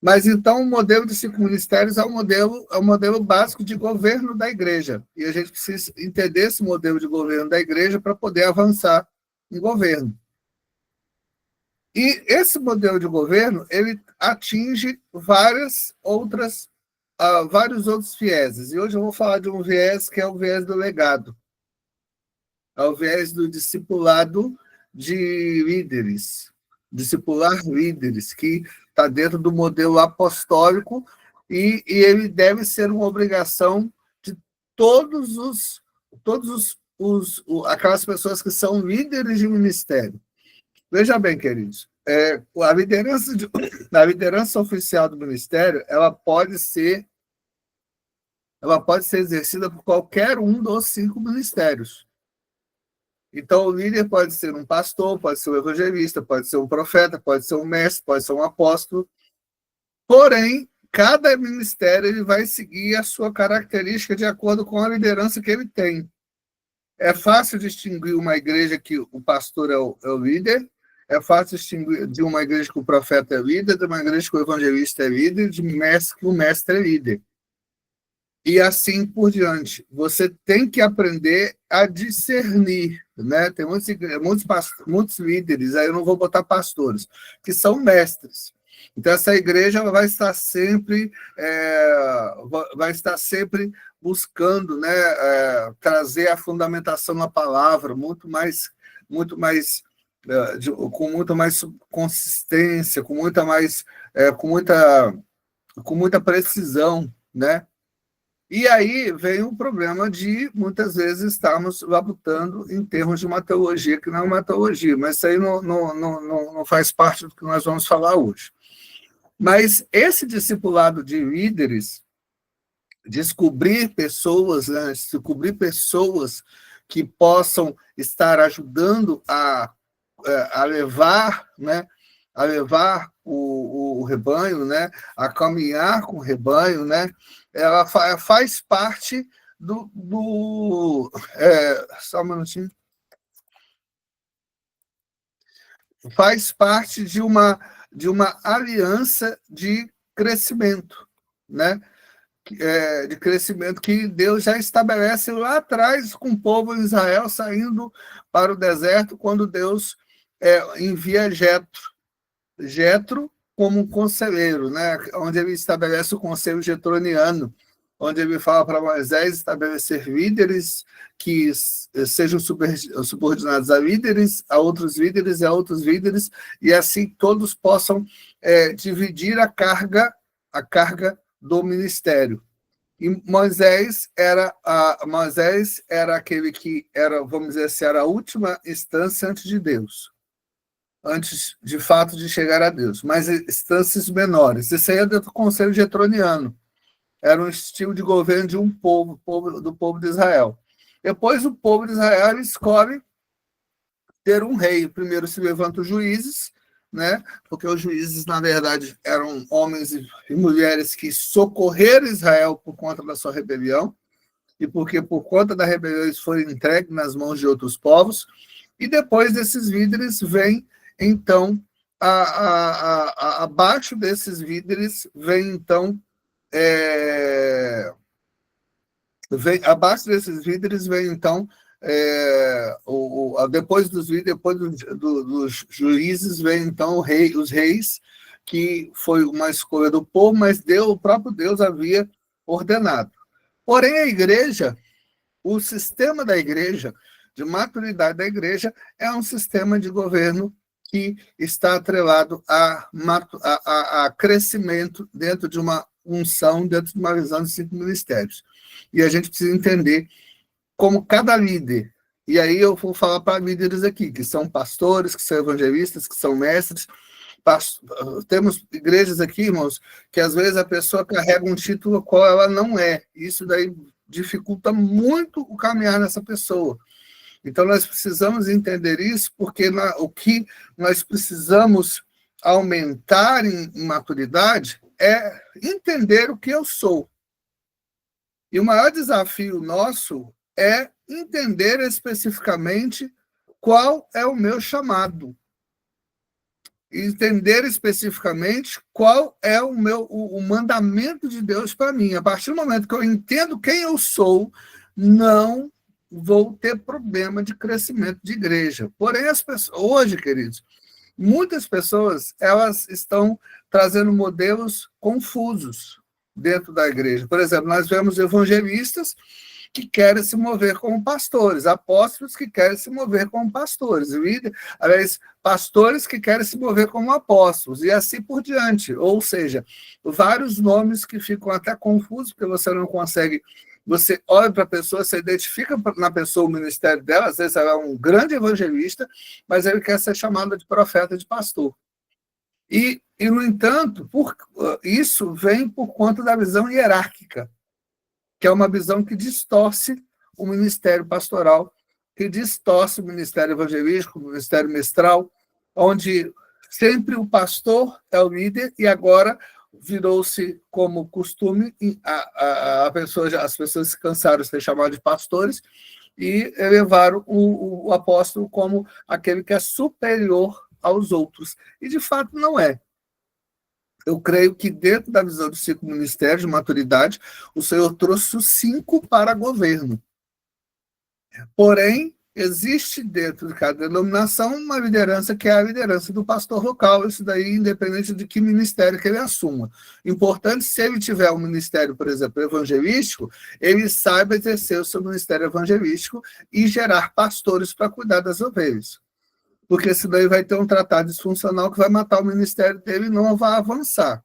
Mas, então, o modelo de 5 ministérios é o modelo básico de governo da igreja. E a gente precisa entender esse modelo de governo da igreja para poder avançar em governo. E esse modelo de governo ele atinge vários outros vieses. E hoje eu vou falar de um viés que é o viés do legado. É o viés do discipulado de líderes. Discipular líderes, que está dentro do modelo apostólico e ele deve ser uma obrigação de aquelas pessoas que são líderes de ministério. Veja bem, queridos, a liderança oficial do ministério, ela pode ser exercida por qualquer um dos 5 ministérios. Então, o líder pode ser um pastor, pode ser um evangelista, pode ser um profeta, pode ser um mestre, pode ser um apóstolo. Porém, cada ministério ele vai seguir a sua característica de acordo com a liderança que ele tem. É fácil distinguir uma igreja que o pastor é o líder, é fácil distinguir de uma igreja que o profeta é líder, de uma igreja que o evangelista é líder, de um mestre que o mestre é líder. E assim por diante. Você tem que aprender a discernir, né? Tem muitos líderes, aí eu não vou botar pastores, que são mestres. Então, essa igreja vai estar sempre buscando, né, trazer a fundamentação na palavra, com muito mais consistência, com muita precisão, né? E aí vem o problema de, muitas vezes, estarmos labutando em termos de uma teologia que não é uma teologia, mas isso aí não faz parte do que nós vamos falar hoje. Mas esse discipulado de líderes, descobrir pessoas que possam estar ajudando a levar, né, o rebanho, né, a caminhar com o rebanho, né, ela faz parte só um minutinho. Faz parte de uma aliança de crescimento, né? De crescimento que Deus já estabelece lá atrás com o povo de Israel saindo para o deserto, quando Deus envia Jetro como um conselheiro, né? Onde ele estabelece o conselho getroniano, onde ele fala para Moisés estabelecer líderes que sejam subordinados a líderes, a outros líderes e a outros líderes, e assim todos possam dividir a carga do ministério. E Moisés era aquele que era, vamos dizer assim, era a última instância antes de Deus, antes de fato de chegar a Deus, mas instâncias menores. Isso aí é do conselho getroniano. Era um estilo de governo de um do povo de Israel. Depois o povo de Israel escolhe ter um rei. Primeiro se levantam os juízes, né? Porque os juízes, na verdade, eram homens e mulheres que socorreram Israel por conta da sua rebelião, e porque por conta da rebelião eles foram entregues nas mãos de outros povos. E depois desses líderes vem, então, abaixo desses líderes vem, então, abaixo desses líderes vem, então, depois dos líderes, depois dos juízes, vem, então, os reis, que foi uma escolha do povo, mas o próprio Deus havia ordenado. Porém, a igreja, o sistema da igreja, de maturidade da igreja, é um sistema de governo que está atrelado a crescimento dentro de uma unção, dentro de uma visão de 5 ministérios. E a gente precisa entender como cada líder, e aí eu vou falar para líderes aqui, que são pastores, que são evangelistas, que são mestres. Temos igrejas aqui, irmãos, que às vezes a pessoa carrega um título qual ela não é. Isso daí dificulta muito o caminhar nessa pessoa. Então, nós precisamos entender isso, porque o que nós precisamos aumentar em maturidade é entender o que eu sou. E o maior desafio nosso é entender especificamente qual é o meu chamado. entender especificamente qual é o mandamento de Deus para mim. A partir do momento que eu entendo quem eu sou, não vou ter problema de crescimento de igreja. Porém, as pessoas, hoje, queridos, muitas pessoas elas estão trazendo modelos confusos dentro da igreja. Por exemplo, nós vemos evangelistas que querem se mover como pastores, apóstolos que querem se mover como pastores, aliás, pastores que querem se mover como apóstolos, e assim por diante. Ou seja, vários nomes que ficam até confusos, porque você não consegue. Você olha para a pessoa, você identifica na pessoa o ministério dela, às vezes ela é um grande evangelista, mas ele quer ser chamado de profeta, de pastor. E no entanto, isso vem por conta da visão hierárquica, que é uma visão que distorce o ministério pastoral, que distorce o ministério evangelístico, o ministério mestral, onde sempre o pastor é o líder e agora virou-se como costume, as pessoas se cansaram de ser chamadas de pastores e elevaram o apóstolo como aquele que é superior aos outros. E, de fato, não é. Eu creio que, dentro da visão do ciclo ministério de maturidade, o Senhor trouxe os 5 para governo. Porém, existe dentro de cada denominação uma liderança que é a liderança do pastor local, isso daí independente de que ministério que ele assuma. Importante, se ele tiver um ministério, por exemplo, evangelístico, ele saiba exercer o seu ministério evangelístico e gerar pastores para cuidar das ovelhas. Porque senão ele vai ter um tratado disfuncional que vai matar o ministério dele e não vai avançar.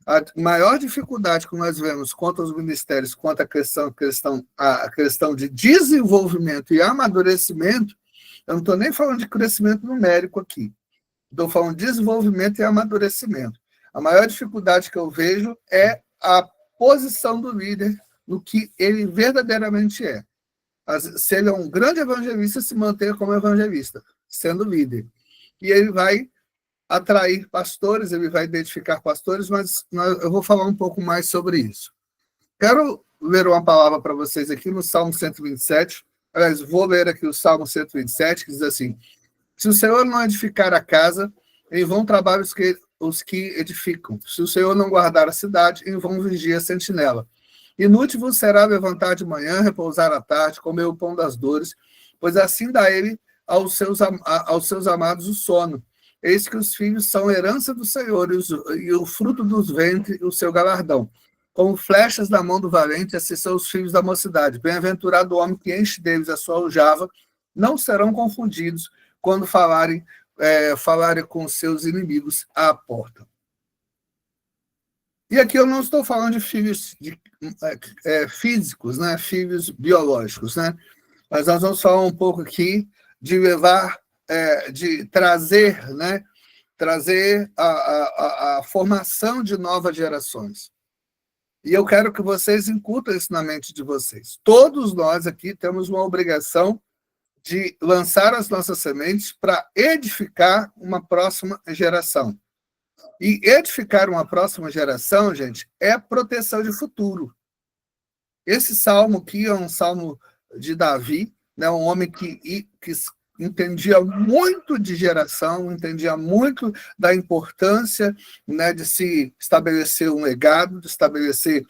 A maior dificuldade que nós vemos contra os ministérios, quanto a questão de desenvolvimento e amadurecimento, eu não estou nem falando de crescimento numérico aqui, estou falando de desenvolvimento e amadurecimento. A maior dificuldade que eu vejo é a posição do líder no que ele verdadeiramente é. Se ele é um grande evangelista, se manter como evangelista, sendo líder. E ele vai atrair pastores, ele vai identificar pastores, mas eu vou falar um pouco mais sobre isso. Quero ler uma palavra para vocês aqui no Salmo 127. Aliás, vou ler aqui o Salmo 127, que diz assim: se o Senhor não edificar a casa, em vão trabalham os que edificam. Se o Senhor não guardar a cidade, em vão vigia a sentinela. Inútil vos será levantar de manhã, repousar à tarde, comer o pão das dores, pois assim dá ele aos seus amados o sono. Eis que os filhos são herança do Senhor, e o fruto dos ventres, o seu galardão. Como flechas da mão do valente, assim são os filhos da mocidade. Bem-aventurado o homem que enche deles a sua aljava, não serão confundidos quando falarem com seus inimigos à porta. E aqui eu não estou falando de filhos físicos, né? Filhos biológicos, né? Mas nós vamos falar um pouco aqui de de trazer, né? Trazer a formação de novas gerações. E eu quero que vocês incutam isso na mente de vocês. Todos nós aqui temos uma obrigação de lançar as nossas sementes para edificar uma próxima geração. E edificar uma próxima geração, gente, é proteção de futuro. Esse salmo aqui é um salmo de Davi, né, um homem que entendia muito de geração, entendia muito da importância, né, de se estabelecer um legado, de estabelecer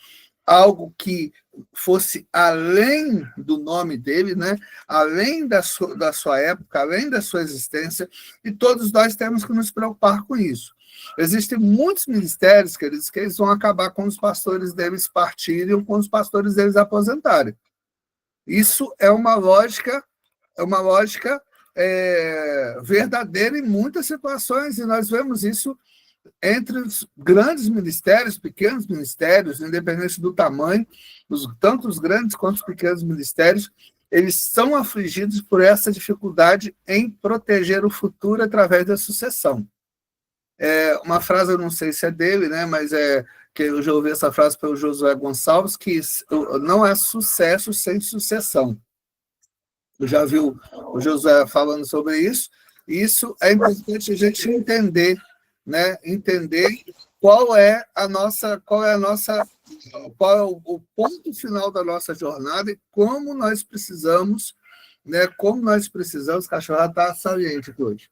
algo que fosse além do nome dele, né, além da sua época, além da sua existência, e todos nós temos que nos preocupar com isso. Existem muitos ministérios, queridos, que eles vão acabar quando os pastores deles partirem ou quando os pastores deles aposentarem. Isso é uma lógica verdadeira em muitas situações, e nós vemos isso entre os grandes ministérios, pequenos ministérios, independente do tamanho, tanto os grandes quanto os pequenos ministérios, eles são afligidos por essa dificuldade em proteger o futuro através da sucessão. Uma frase, eu não sei se é dele, né, mas que eu já ouvi essa frase pelo Josué Gonçalves, que não há sucesso sem sucessão. Eu já vi o Josué falando sobre isso, e isso é importante a gente entender, né, entender qual é o ponto final da nossa jornada e como nós precisamos, né, a cachorra está saliente aqui hoje,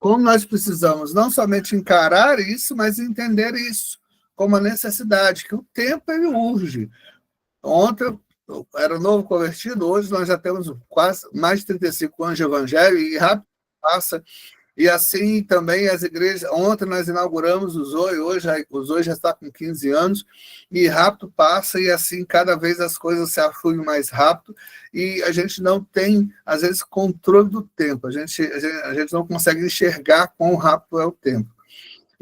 como nós precisamos não somente encarar isso, mas entender isso como uma necessidade, que o tempo ele urge. Ontem eu era novo convertido, hoje nós já temos quase mais de 35 anos de evangelho e rápido passa. E assim também as igrejas. Ontem nós inauguramos o Zoe, o Zoe já está com 15 anos, e rápido passa, e assim cada vez as coisas se afluem mais rápido, e a gente não tem, às vezes, controle do tempo, a gente não consegue enxergar quão rápido é o tempo.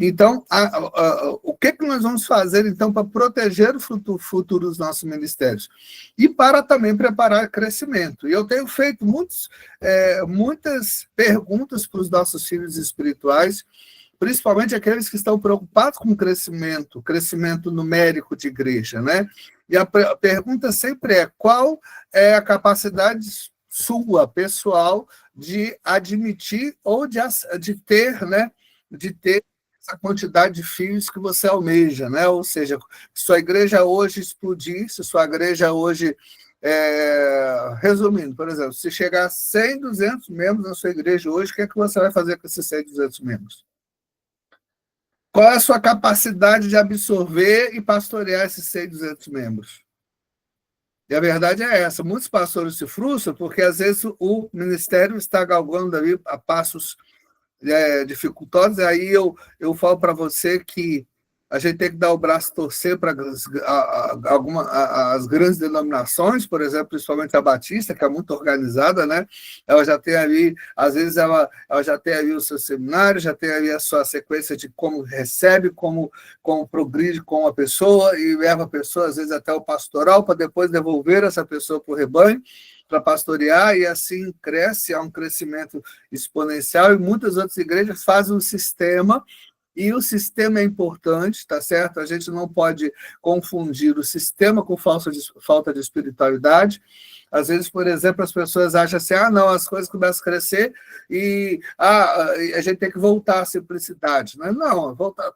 Então, o que nós vamos fazer, então, para proteger o futuro dos nossos ministérios? E para também preparar crescimento. E eu tenho feito muitas perguntas para os nossos filhos espirituais, principalmente aqueles que estão preocupados com crescimento numérico de igreja, né? E a pergunta sempre é: qual é a capacidade sua, pessoal, de admitir ou de ter, né? De ter essa quantidade de filhos que você almeja, né? Ou seja, se sua igreja hoje explodir, se sua igreja hoje, resumindo, por exemplo, se chegar a 100, 200 membros na sua igreja hoje, o que é que você vai fazer com esses 100, 200 membros? Qual é a sua capacidade de absorver e pastorear esses 100, 200 membros? E a verdade é essa, muitos pastores se frustram porque, às vezes, o ministério está galgando ali a passos dificultosos, aí eu falo para você que a gente tem que dar o braço a torcer para as grandes denominações, por exemplo, principalmente a Batista, que é muito organizada, né? Ela já tem ali, às vezes ela já tem ali o seu seminário, já tem ali a sua sequência de como recebe, como progride com a pessoa e leva a pessoa, às vezes, até o pastoral, para depois devolver essa pessoa para o rebanho, para pastorear, e assim cresce, há um crescimento exponencial, e muitas outras igrejas fazem um sistema, e o sistema é importante, tá certo? A gente não pode confundir o sistema com falta de espiritualidade. Às vezes, por exemplo, as pessoas acham assim, não, as coisas começam a crescer e a gente tem que voltar à simplicidade. Não, voltar.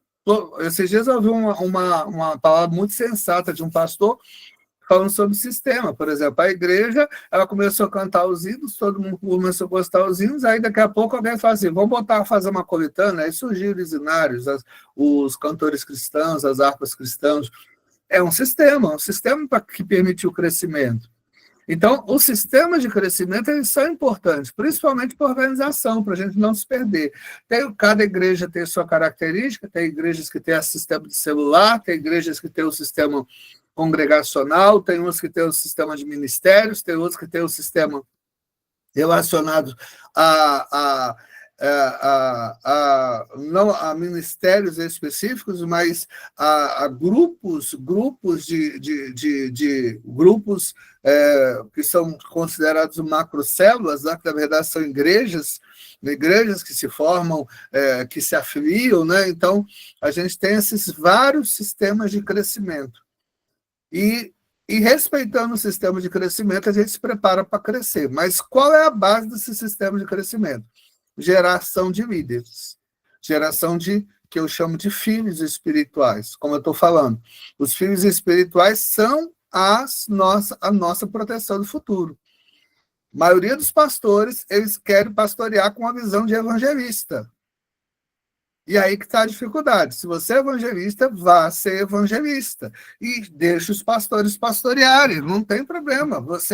Esses dias eu ouvi uma palavra muito sensata de um pastor falando sobre o sistema. Por exemplo, a igreja, ela começou a cantar os hinos, todo mundo começou a gostar dos hinos, aí daqui a pouco alguém fala assim, vamos fazer uma coletânea, aí surgiram os hinários, os cantores cristãos, as harpas cristãs. É um sistema que permitiu o crescimento. Então, os sistemas de crescimento eles são importantes, principalmente para a organização, para a gente não se perder. Cada igreja tem sua característica, tem igrejas que têm o sistema de celular, tem igrejas que têm o sistema congregacional, tem uns que têm o sistema de ministérios, tem outros que têm o sistema relacionado não a ministérios específicos, mas a grupos grupos que são considerados macrocélulas, né, que na verdade são igrejas que se formam, que se afiliam, né? Então, a gente tem esses vários sistemas de crescimento. E respeitando o sistema de crescimento, a gente se prepara para crescer. Mas qual é a base desse sistema de crescimento? Geração de líderes. Geração que eu chamo de filhos espirituais, como eu estou falando. Os filhos espirituais são a nossa proteção do futuro. A maioria dos pastores, eles querem pastorear com a visão de evangelista. E aí que está a dificuldade. Se você é evangelista, vá ser evangelista. E deixe os pastores pastorearem, não tem problema. Mas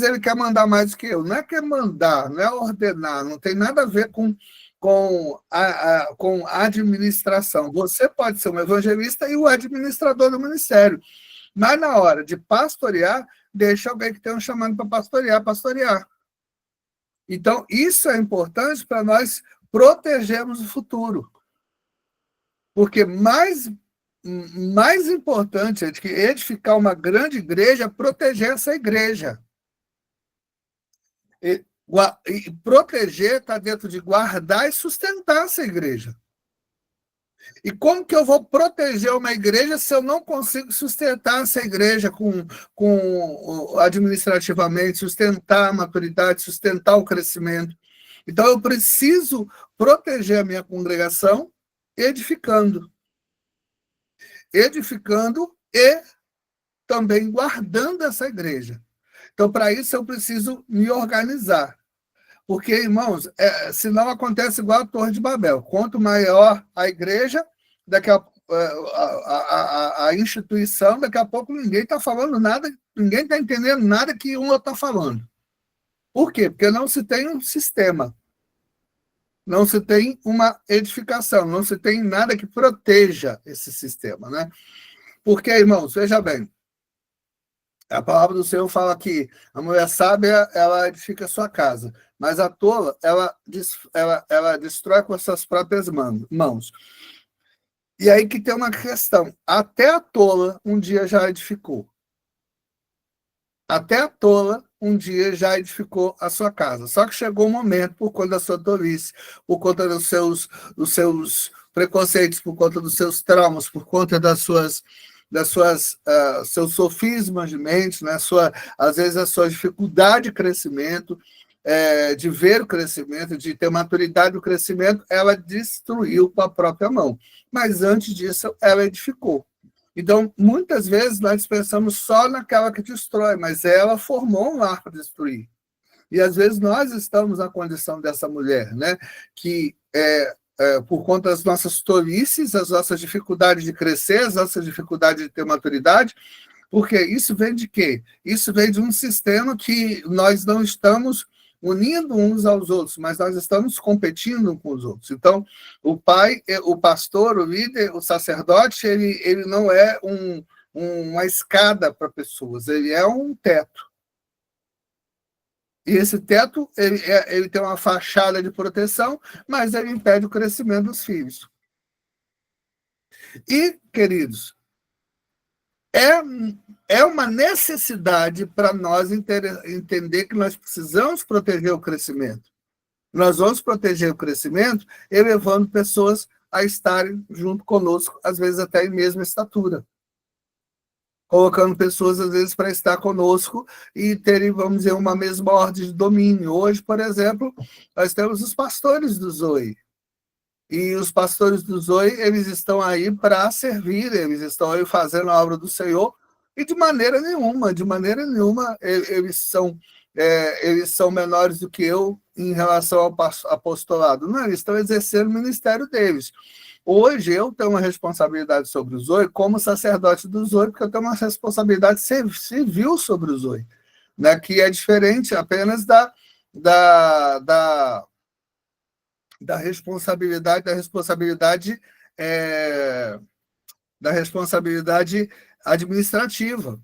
ele quer mandar mais do que eu. Não é quer mandar, não é ordenar, não tem nada a ver com a administração. Você pode ser um evangelista e o administrador do ministério. Mas na hora de pastorear, deixa alguém que tem um chamado para pastorear. Então, isso é importante para nós protegemos o futuro. Porque mais importante do que edificar uma grande igreja é proteger essa igreja. E proteger está dentro de guardar e sustentar essa igreja. E como que eu vou proteger uma igreja se eu não consigo sustentar essa igreja administrativamente, sustentar a maturidade, sustentar o crescimento? Então, eu preciso proteger a minha congregação edificando e também guardando essa igreja. Então, para isso, eu preciso me organizar. Porque, irmãos, senão acontece igual a Torre de Babel. Quanto maior a igreja, daqui a instituição, daqui a pouco ninguém está falando nada, ninguém está entendendo nada que um outro está falando. Por quê? Porque não se tem um sistema, não se tem uma edificação, não se tem nada que proteja esse sistema, né? Porque, irmãos, veja bem, a palavra do Senhor fala que a mulher sábia, ela edifica a sua casa, mas a tola, ela destrói com as suas próprias mãos. E aí que tem uma questão. Até a tola um dia já edificou. Até a tola um dia já edificou a sua casa. Só que chegou um momento, por conta da sua tolice, por conta dos seus preconceitos, por conta dos seus traumas, por conta seus sofismas de mente, né? Às vezes a sua dificuldade de crescimento, de ver o crescimento, de ter maturidade do crescimento, ela destruiu com a própria mão. Mas antes disso, ela edificou. Então, muitas vezes, nós pensamos só naquela que destrói, mas ela formou um lar para destruir. E, às vezes, nós estamos na condição dessa mulher, né? Que, por conta das nossas tolices, as nossas dificuldades de crescer, as nossas dificuldades de ter maturidade, porque isso vem de quê? Isso vem de um sistema que nós não estamos unindo uns aos outros, mas nós estamos competindo com os outros. Então, o pai, o pastor, o líder, o sacerdote, ele não é uma escada para pessoas, ele é um teto. E esse teto, ele tem uma fachada de proteção, mas ele impede o crescimento dos filhos. E, queridos, é uma necessidade para nós entender que nós precisamos proteger o crescimento. Nós vamos proteger o crescimento elevando pessoas a estarem junto conosco, às vezes até em mesma estatura. Colocando pessoas, às vezes, para estar conosco e terem, vamos dizer, uma mesma ordem de domínio. Hoje, por exemplo, nós temos os pastores do Zoe. E os pastores do Zoe, eles estão aí para servir, eles estão aí fazendo a obra do Senhor, e de maneira nenhuma, eles são menores do que eu em relação ao apostolado. Não, eles estão exercendo o ministério deles. Hoje eu tenho uma responsabilidade sobre o Zoe como sacerdote do Zoe, porque eu tenho uma responsabilidade civil sobre o Zoe, né, que é diferente apenas da responsabilidade administrativa.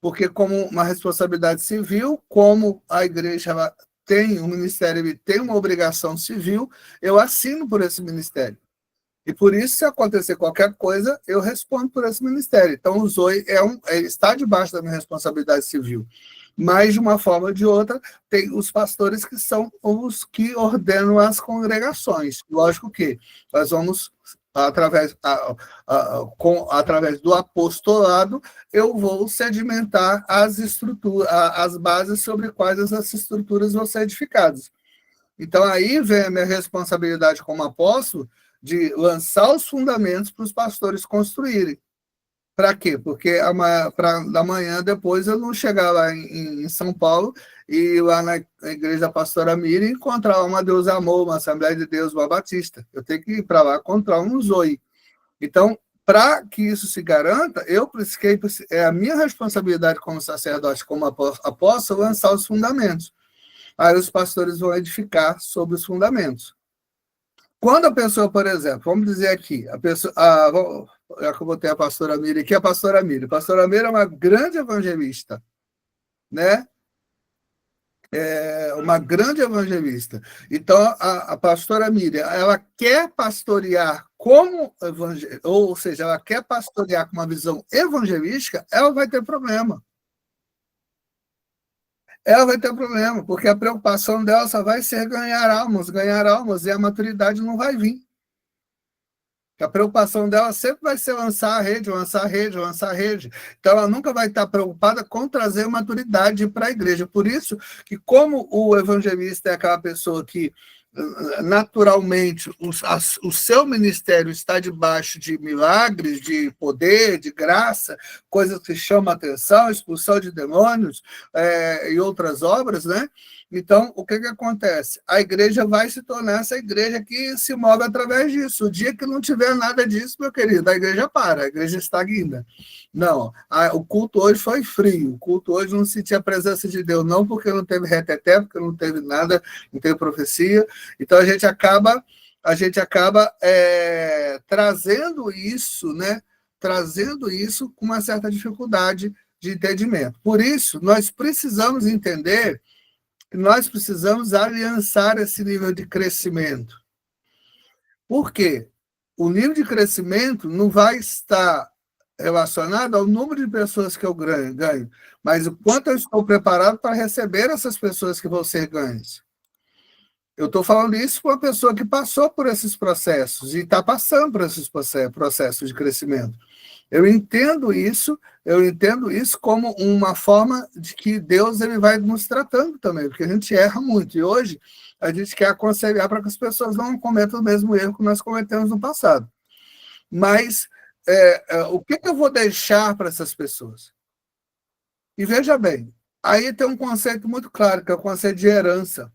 Porque como uma responsabilidade civil, como a igreja ela tem um ministério, ele tem uma obrigação civil, eu assino por esse ministério. E por isso, se acontecer qualquer coisa, eu respondo por esse ministério. Então, o Zoe está debaixo da minha responsabilidade civil. Mas, de uma forma ou de outra, tem os pastores que são os que ordenam as congregações. Lógico que nós vamos, através do apostolado, eu vou sedimentar as estruturas, as bases sobre quais essas estruturas vão ser edificadas. Então, aí vem a minha responsabilidade como apóstolo de lançar os fundamentos para os pastores construírem. Para quê? Porque da manhã depois eu não chegar lá em São Paulo e lá na igreja da pastora Miriam encontrar uma Deus Amor, uma Assembleia de Deus, uma Batista. Eu tenho que ir para lá encontrar um Zoe. Então, para que isso se garanta, é a minha responsabilidade como sacerdote, como apóstolo, lançar os fundamentos. Aí os pastores vão edificar sobre os fundamentos. Quando a pessoa, por exemplo, vamos dizer aqui, já que eu botei a pastora Miriam aqui, a pastora Miriam é uma grande evangelista, né? Uma grande evangelista. Então, a pastora Miriam, ela quer pastorear como evangelista, ou seja, ela quer pastorear com uma visão evangelística, ela vai ter problema. Ela vai ter problema, porque a preocupação dela só vai ser ganhar almas, e a maturidade não vai vir. A preocupação dela sempre vai ser lançar a rede. Então, ela nunca vai estar preocupada com trazer maturidade para a igreja. Por isso que, como o evangelista é aquela pessoa que naturalmente, o seu ministério está debaixo de milagres, de poder, de graça, coisas que chamam a atenção, expulsão de demônios e outras obras, né? Então, o que acontece? A igreja vai se tornar essa igreja que se move através disso. O dia que não tiver nada disso, meu querido, a igreja para, a igreja estagna. Não, o culto hoje foi frio, o culto hoje não sentia a presença de Deus, não porque não teve reteté, porque não teve nada, não teve profecia. Então, a gente acaba trazendo isso, né? Trazendo isso com uma certa dificuldade de entendimento. Por isso, nós precisamos entender que nós precisamos aliançar esse nível de crescimento. Por quê? O nível de crescimento não vai estar relacionado ao número de pessoas que eu ganho, mas o quanto eu estou preparado para receber essas pessoas que vão ser ganhas. Eu estou falando isso para uma pessoa que passou por esses processos e está passando por esses processos de crescimento. Eu entendo isso como uma forma de que Deus ele vai nos tratando também, porque a gente erra muito. E hoje a gente quer aconselhar para que as pessoas não cometam o mesmo erro que nós cometemos no passado. Mas o que eu vou deixar para essas pessoas? E veja bem, aí tem um conceito muito claro, que é o conceito de herança.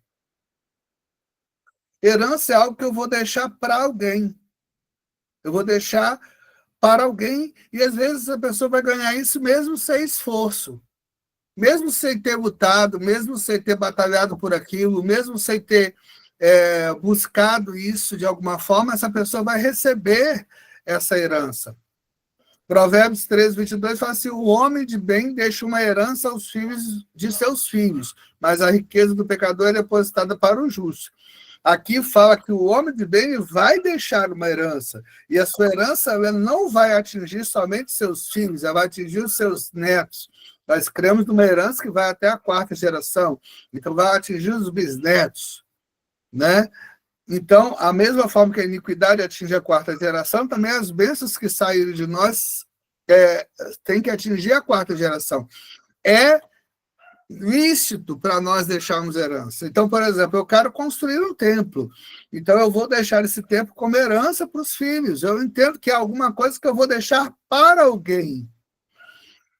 Herança é algo que eu vou deixar para alguém. Eu vou deixar para alguém, e às vezes a pessoa vai ganhar isso mesmo sem esforço, mesmo sem ter lutado, mesmo sem ter batalhado por aquilo, mesmo sem ter buscado isso de alguma forma, essa pessoa vai receber essa herança. Provérbios 13, 22 fala assim: o homem de bem deixa uma herança aos filhos de seus filhos, mas a riqueza do pecador é depositada para o justo. Aqui fala que o homem de bem vai deixar uma herança, e a sua herança ela não vai atingir somente seus filhos, ela vai atingir os seus netos. Nós cremos numa herança que vai até a 4ª geração, então vai atingir os bisnetos, né? Então, a mesma forma que a iniquidade atinge a 4ª geração, também as bênçãos que saíram de nós têm que atingir a 4ª geração. É lícito para nós deixarmos herança. Então, por exemplo, eu quero construir um templo. Então, eu vou deixar esse templo como herança para os filhos. Eu entendo que é alguma coisa que eu vou deixar para alguém.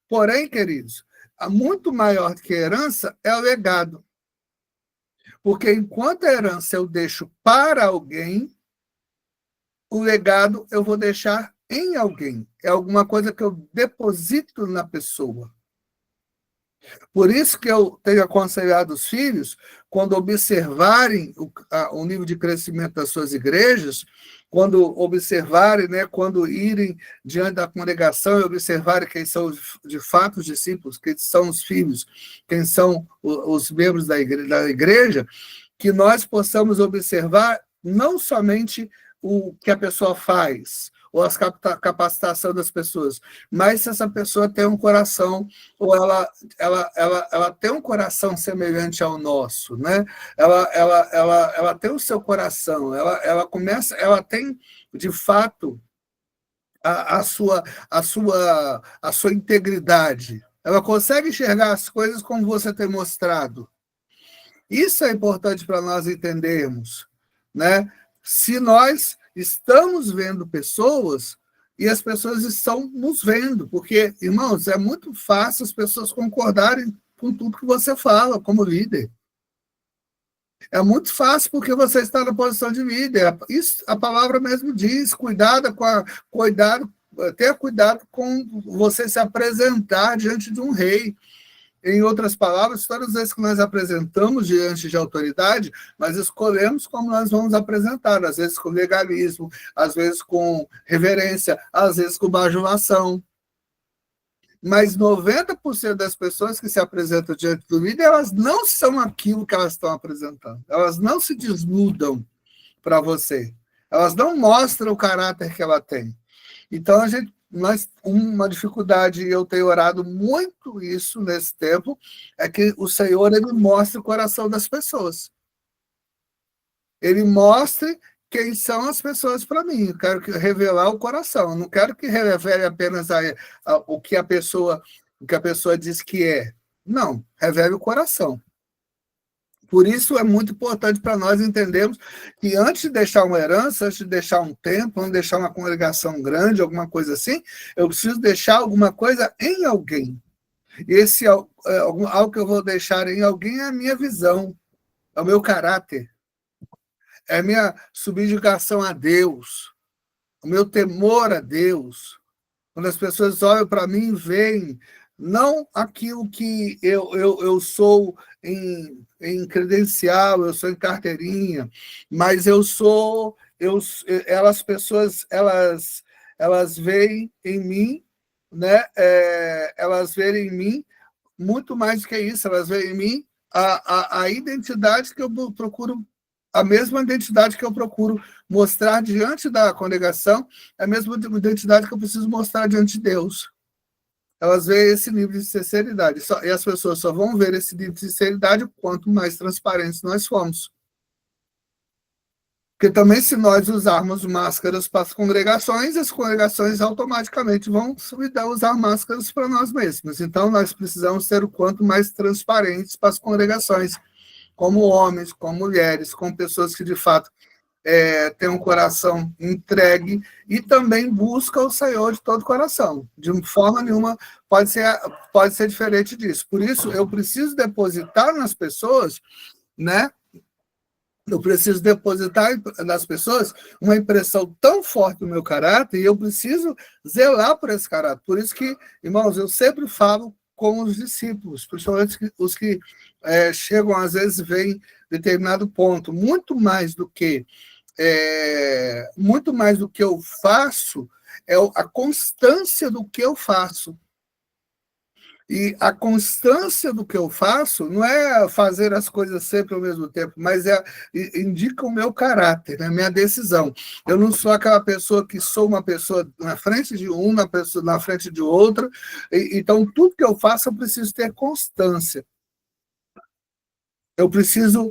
Porém, queridos, muito maior do que herança é o legado. Porque enquanto a herança eu deixo para alguém, o legado eu vou deixar em alguém. É alguma coisa que eu deposito na pessoa. Por isso que eu tenho aconselhado os filhos, quando observarem o nível de crescimento das suas igrejas, quando observarem, né, quando irem diante da congregação e observarem quem são de fato os discípulos, quem são os filhos, quem são os membros da igreja, que nós possamos observar não somente o que a pessoa faz, ou a capacitação das pessoas, mas se essa pessoa tem um coração, ou ela tem um coração semelhante ao nosso, né? Ela tem o seu coração, ela tem, de fato, a sua integridade. Ela consegue enxergar as coisas como você tem mostrado. Isso é importante para nós entendermos, né? Se nós estamos vendo pessoas e as pessoas estão nos vendo, porque, irmãos, é muito fácil as pessoas concordarem com tudo que você fala como líder. É muito fácil porque você está na posição de líder. Isso, a palavra mesmo diz, tenha cuidado com você se apresentar diante de um rei. Em outras palavras, todas as vezes que nós apresentamos diante de autoridade, nós escolhemos como nós vamos apresentar, às vezes com legalismo, às vezes com reverência, às vezes com bajulação. Mas 90% das pessoas que se apresentam diante do líder, elas não são aquilo que elas estão apresentando. Elas não se desnudam para você. Elas não mostram o caráter que ela tem. Então, uma dificuldade, e eu tenho orado muito isso nesse tempo, é que o Senhor ele mostre o coração das pessoas. Ele mostre quem são as pessoas para mim. Eu quero revelar o coração. Eu não quero que revele apenas o que a pessoa diz que é. Não, revele o coração. Por isso é muito importante para nós entendermos que antes de deixar uma herança, antes de deixar um templo, antes de deixar uma congregação grande, alguma coisa assim, eu preciso deixar alguma coisa em alguém. E esse algo que eu vou deixar em alguém é a minha visão, é o meu caráter, é a minha subjugação a Deus, o meu temor a Deus. Quando as pessoas olham para mim, veem não aquilo que eu sou em credencial, eu sou em carteirinha, mas elas veem em mim, né? Elas veem em mim muito mais do que isso, elas veem em mim a identidade que eu procuro, a mesma identidade que eu procuro mostrar diante da congregação, é a mesma identidade que eu preciso mostrar diante de Deus. Elas veem esse nível de sinceridade. E as pessoas só vão ver esse nível de sinceridade quanto mais transparentes nós formos. Porque também, se nós usarmos máscaras para as congregações automaticamente vão usar máscaras para nós mesmos. Então, nós precisamos ser o quanto mais transparentes para as congregações, como homens, como mulheres, como pessoas que, de fato, têm um coração entregue e também busca o Senhor de todo o coração. De forma nenhuma pode ser diferente disso. Por isso, eu preciso depositar nas pessoas, né? Eu preciso depositar nas pessoas uma impressão tão forte do meu caráter e eu preciso zelar por esse caráter. Por isso que, irmãos, eu sempre falo com os discípulos, principalmente os que chegam, às vezes, veem determinado ponto. Muito mais do que eu faço é a constância do que eu faço. E a constância do que eu faço não é fazer as coisas sempre ao mesmo tempo, mas indica o meu caráter, a minha decisão. Eu não sou aquela pessoa que sou uma pessoa na frente de um, na frente de outra. Então, tudo que eu faço, eu preciso ter constância.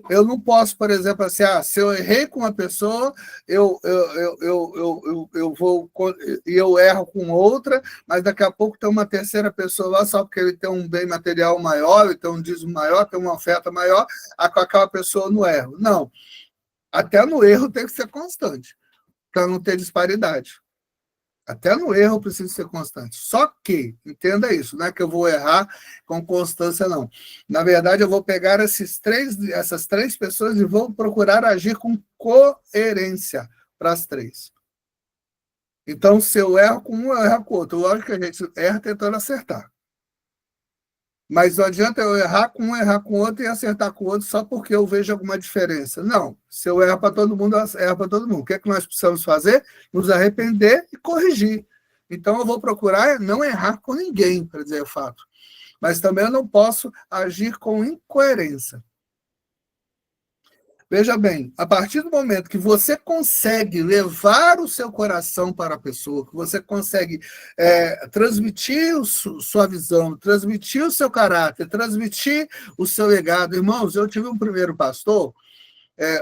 Eu não posso, por exemplo, assim, se eu errei com uma pessoa, eu vou e eu erro com outra, mas daqui a pouco tem uma terceira pessoa lá, só porque ele tem um bem material maior, ele tem um dízimo maior, tem uma oferta maior, aquela pessoa no erro. Não. Até no erro tem que ser constante, para não ter disparidade. Até no erro eu preciso ser constante. Só que, entenda isso, não é que eu vou errar com constância, não. Na verdade, eu vou pegar essas três pessoas e vou procurar agir com coerência para as três. Então, se eu erro com um, eu erro com o outro. Lógico que a gente erra tentando acertar. Mas não adianta eu errar com um, errar com o outro e acertar com o outro só porque eu vejo alguma diferença. Não. Se eu errar para todo mundo, eu erro para todo mundo. O que é que nós precisamos fazer? Nos arrepender e corrigir. Então, eu vou procurar não errar com ninguém, para dizer o fato. Mas também eu não posso agir com incoerência. Veja bem, a partir do momento que você consegue levar o seu coração para a pessoa, que você consegue transmitir sua visão, transmitir o seu caráter, transmitir o seu legado. Irmãos, eu tive um primeiro pastor,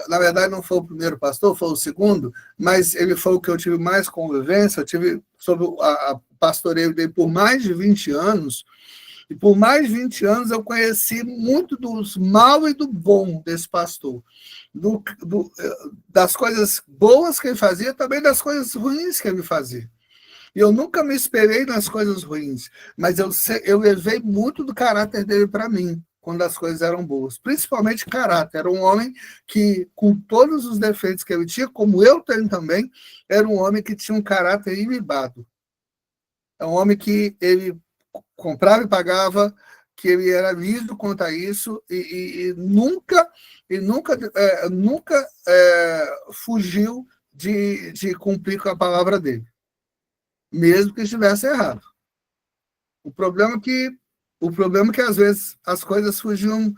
na verdade não foi o primeiro pastor, foi o segundo, mas ele foi o que eu tive mais convivência, eu tive sobre a pastoreio dele por mais de 20 anos, e por mais de 20 anos eu conheci muito dos mal e do bom desse pastor. Das coisas boas que ele fazia, também das coisas ruins que ele fazia. E eu nunca me esperei nas coisas ruins, mas eu levei muito do caráter dele para mim, quando as coisas eram boas. Principalmente caráter. Era um homem que, com todos os defeitos que ele tinha, como eu tenho também, era um homem que tinha um caráter ilibado. É um homem que ele comprava e pagava, que ele era liso quanto a isso e nunca fugiu de cumprir com a palavra dele, mesmo que estivesse errado. O problema é que às vezes as coisas fugiam,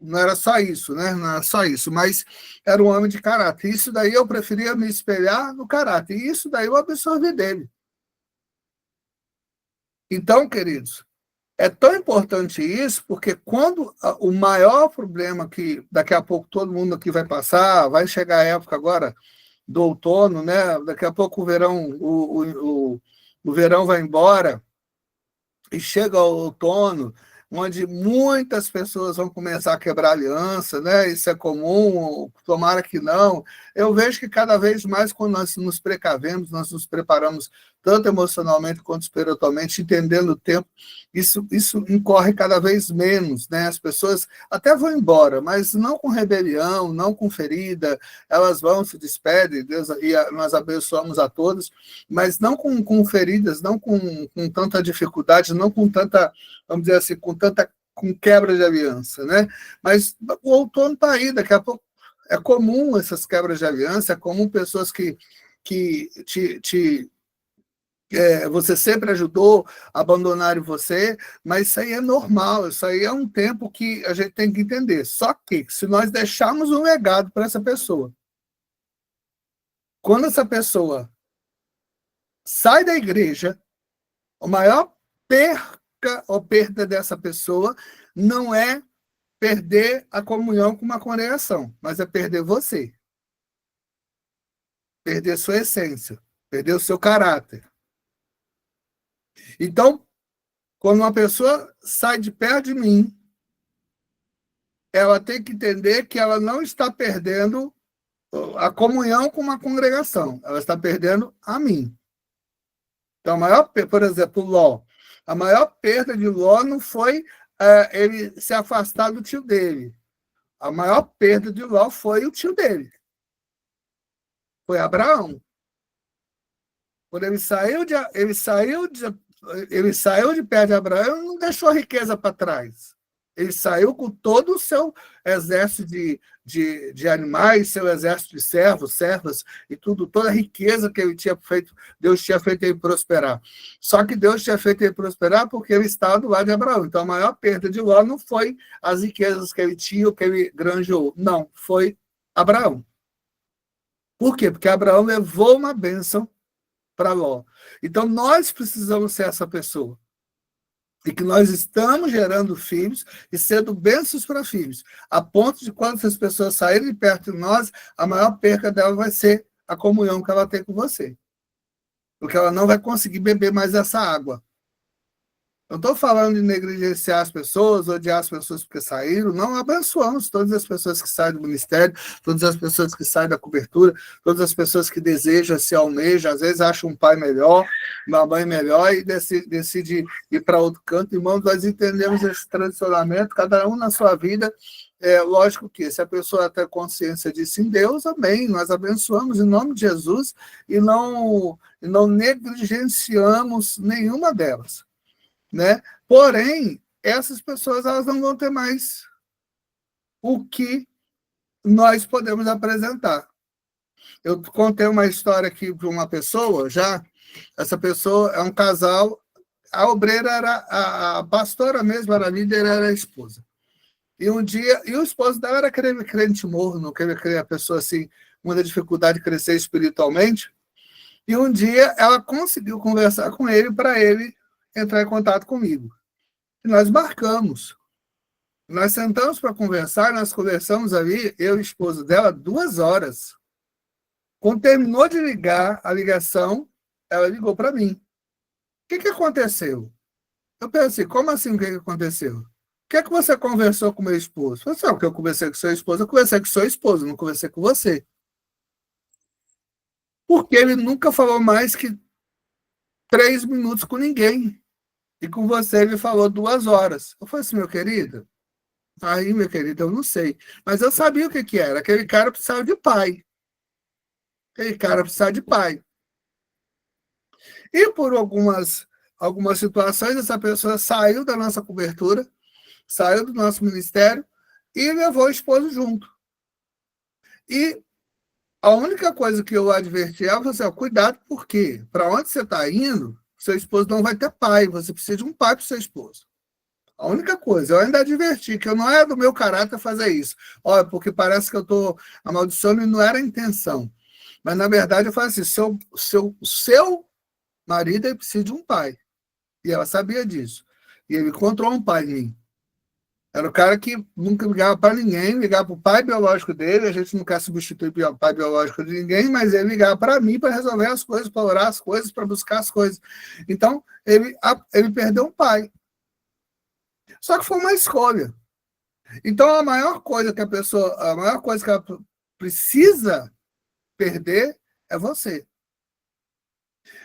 não era só isso, né? Não era só isso, mas era um homem de caráter. Isso daí eu preferia me espelhar no caráter, e isso daí eu absorvi dele. Então, queridos, é tão importante isso, porque quando o maior problema que daqui a pouco todo mundo aqui vai passar, vai chegar a época agora do outono, né? Daqui a pouco o verão vai embora e chega o outono, onde muitas pessoas vão começar a quebrar aliança, né? Isso é comum, tomara que não. Eu vejo que cada vez mais, quando nós nos precavemos, nós nos preparamos tanto emocionalmente quanto espiritualmente, entendendo o tempo, isso incorre cada vez menos, né? As pessoas até vão embora, mas não com rebelião, não com ferida, elas vão, se despedem, Deus, e nós abençoamos a todos, mas não com feridas, não com tanta dificuldade, não com tanta, vamos dizer assim, com quebra de aliança, né? Mas o outono está aí, daqui a pouco é comum essas quebras de aliança, é comum pessoas que você sempre ajudou a abandonarem você, mas isso aí é normal, isso aí é um tempo que a gente tem que entender. Só que, se nós deixarmos um legado para essa pessoa, quando essa pessoa sai da igreja, a maior perca ou perda dessa pessoa não é perder a comunhão com uma congregação, mas é perder você, perder sua essência, perder o seu caráter. Então, quando uma pessoa sai de perto de mim, ela tem que entender que ela não está perdendo a comunhão com uma congregação, ela está perdendo a mim. Então, por exemplo, Ló. A maior perda de Ló não foi ele se afastar do tio dele. A maior perda de Ló foi o tio dele. Foi Abraão. Quando ele saiu de perto de Abraão, ele não deixou a riqueza para trás. Ele saiu com todo o seu exército de animais, seu exército de servos, servas, e tudo, toda a riqueza que ele tinha feito, Deus tinha feito ele prosperar. Só que Deus tinha feito ele prosperar porque ele estava do lado de Abraão. Então, a maior perda de Ló não foi as riquezas que ele tinha, ou que ele granjeou. Não, foi Abraão. Por quê? Porque Abraão levou uma bênção para Ló. Então, nós precisamos ser essa pessoa. E que nós estamos gerando filhos e sendo bênçãos para filhos, a ponto de quando essas pessoas saírem de perto de nós, a maior perca dela vai ser a comunhão que ela tem com você. Porque ela não vai conseguir beber mais essa água. Não estou falando de negligenciar as pessoas, odiar as pessoas porque saíram, não, abençoamos todas as pessoas que saem do ministério, todas as pessoas que saem da cobertura, todas as pessoas que desejam, se almejam, às vezes acham um pai melhor, uma mãe melhor e decide ir para outro canto. Irmãos, nós entendemos esse transicionamento, cada um na sua vida. Lógico que se a pessoa tem consciência disso em Deus, amém, nós abençoamos em nome de Jesus e não negligenciamos nenhuma delas. Né? Porém, essas pessoas elas não vão ter mais o que nós podemos apresentar. Eu contei uma história aqui de uma pessoa, já, essa pessoa é um casal, a obreira era, a pastora mesmo era a líder, era a esposa. E um dia, e o esposo dela era crente morno, queria a pessoa assim, muita dificuldade de crescer espiritualmente, e um dia ela conseguiu conversar com ele para ele entrar em contato comigo. E nós marcamos. Nós sentamos para conversar, nós conversamos ali, eu e o esposo dela, 2 horas. Quando terminou de ligar a ligação, ela ligou para mim. O que aconteceu? Eu pensei, como assim o que aconteceu? O que você conversou com meu esposo? Eu falei, o que eu conversei com seu esposo? Eu conversei com seu esposo, não conversei com você. Porque ele nunca falou mais que 3 minutos com ninguém. E com você ele falou 2 horas. Eu falei assim, meu querido, aí, meu querido, eu não sei. Mas eu sabia o que era. Aquele cara precisava de pai. Aquele cara precisava de pai. E por algumas situações, essa pessoa saiu da nossa cobertura, saiu do nosso ministério e levou o esposo junto. E a única coisa que eu adverti ela foi assim, cuidado, porque para onde você está indo, seu esposo não vai ter pai, você precisa de um pai para o seu esposo. A única coisa, eu ainda adverti que eu não é do meu caráter fazer isso. Olha, porque parece que eu estou amaldiçoando e não era a intenção. Mas, na verdade, eu falei assim, seu marido ele precisa de um pai. E ela sabia disso. E ele encontrou um pai em mim. Era o cara que nunca ligava para ninguém, ligava para o pai biológico dele, a gente não quer substituir o pai biológico de ninguém, mas ele ligava para mim para resolver as coisas, para orar as coisas, para buscar as coisas. Então, ele perdeu um pai. Só que foi uma escolha. Então, a maior coisa que ela precisa perder é você.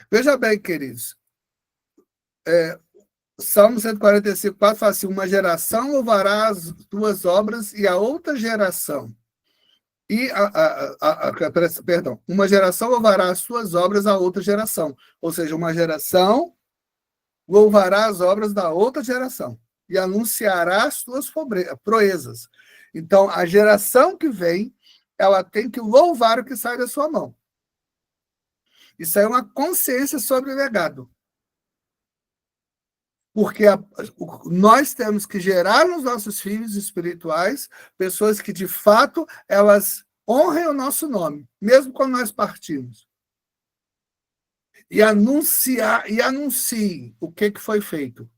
Veja bem, queridos, Salmo 145, 4 fala assim: uma geração louvará as tuas obras e a outra geração. Perdão, uma geração louvará as suas obras a outra geração. Ou seja, uma geração louvará as obras da outra geração e anunciará as suas proezas. Então, a geração que vem, ela tem que louvar o que sai da sua mão. Isso é uma consciência sobre o legado. Porque nós temos que gerar nos nossos filhos espirituais pessoas que, de fato, elas honrem o nosso nome, mesmo quando nós partimos. E anunciem o que foi feito.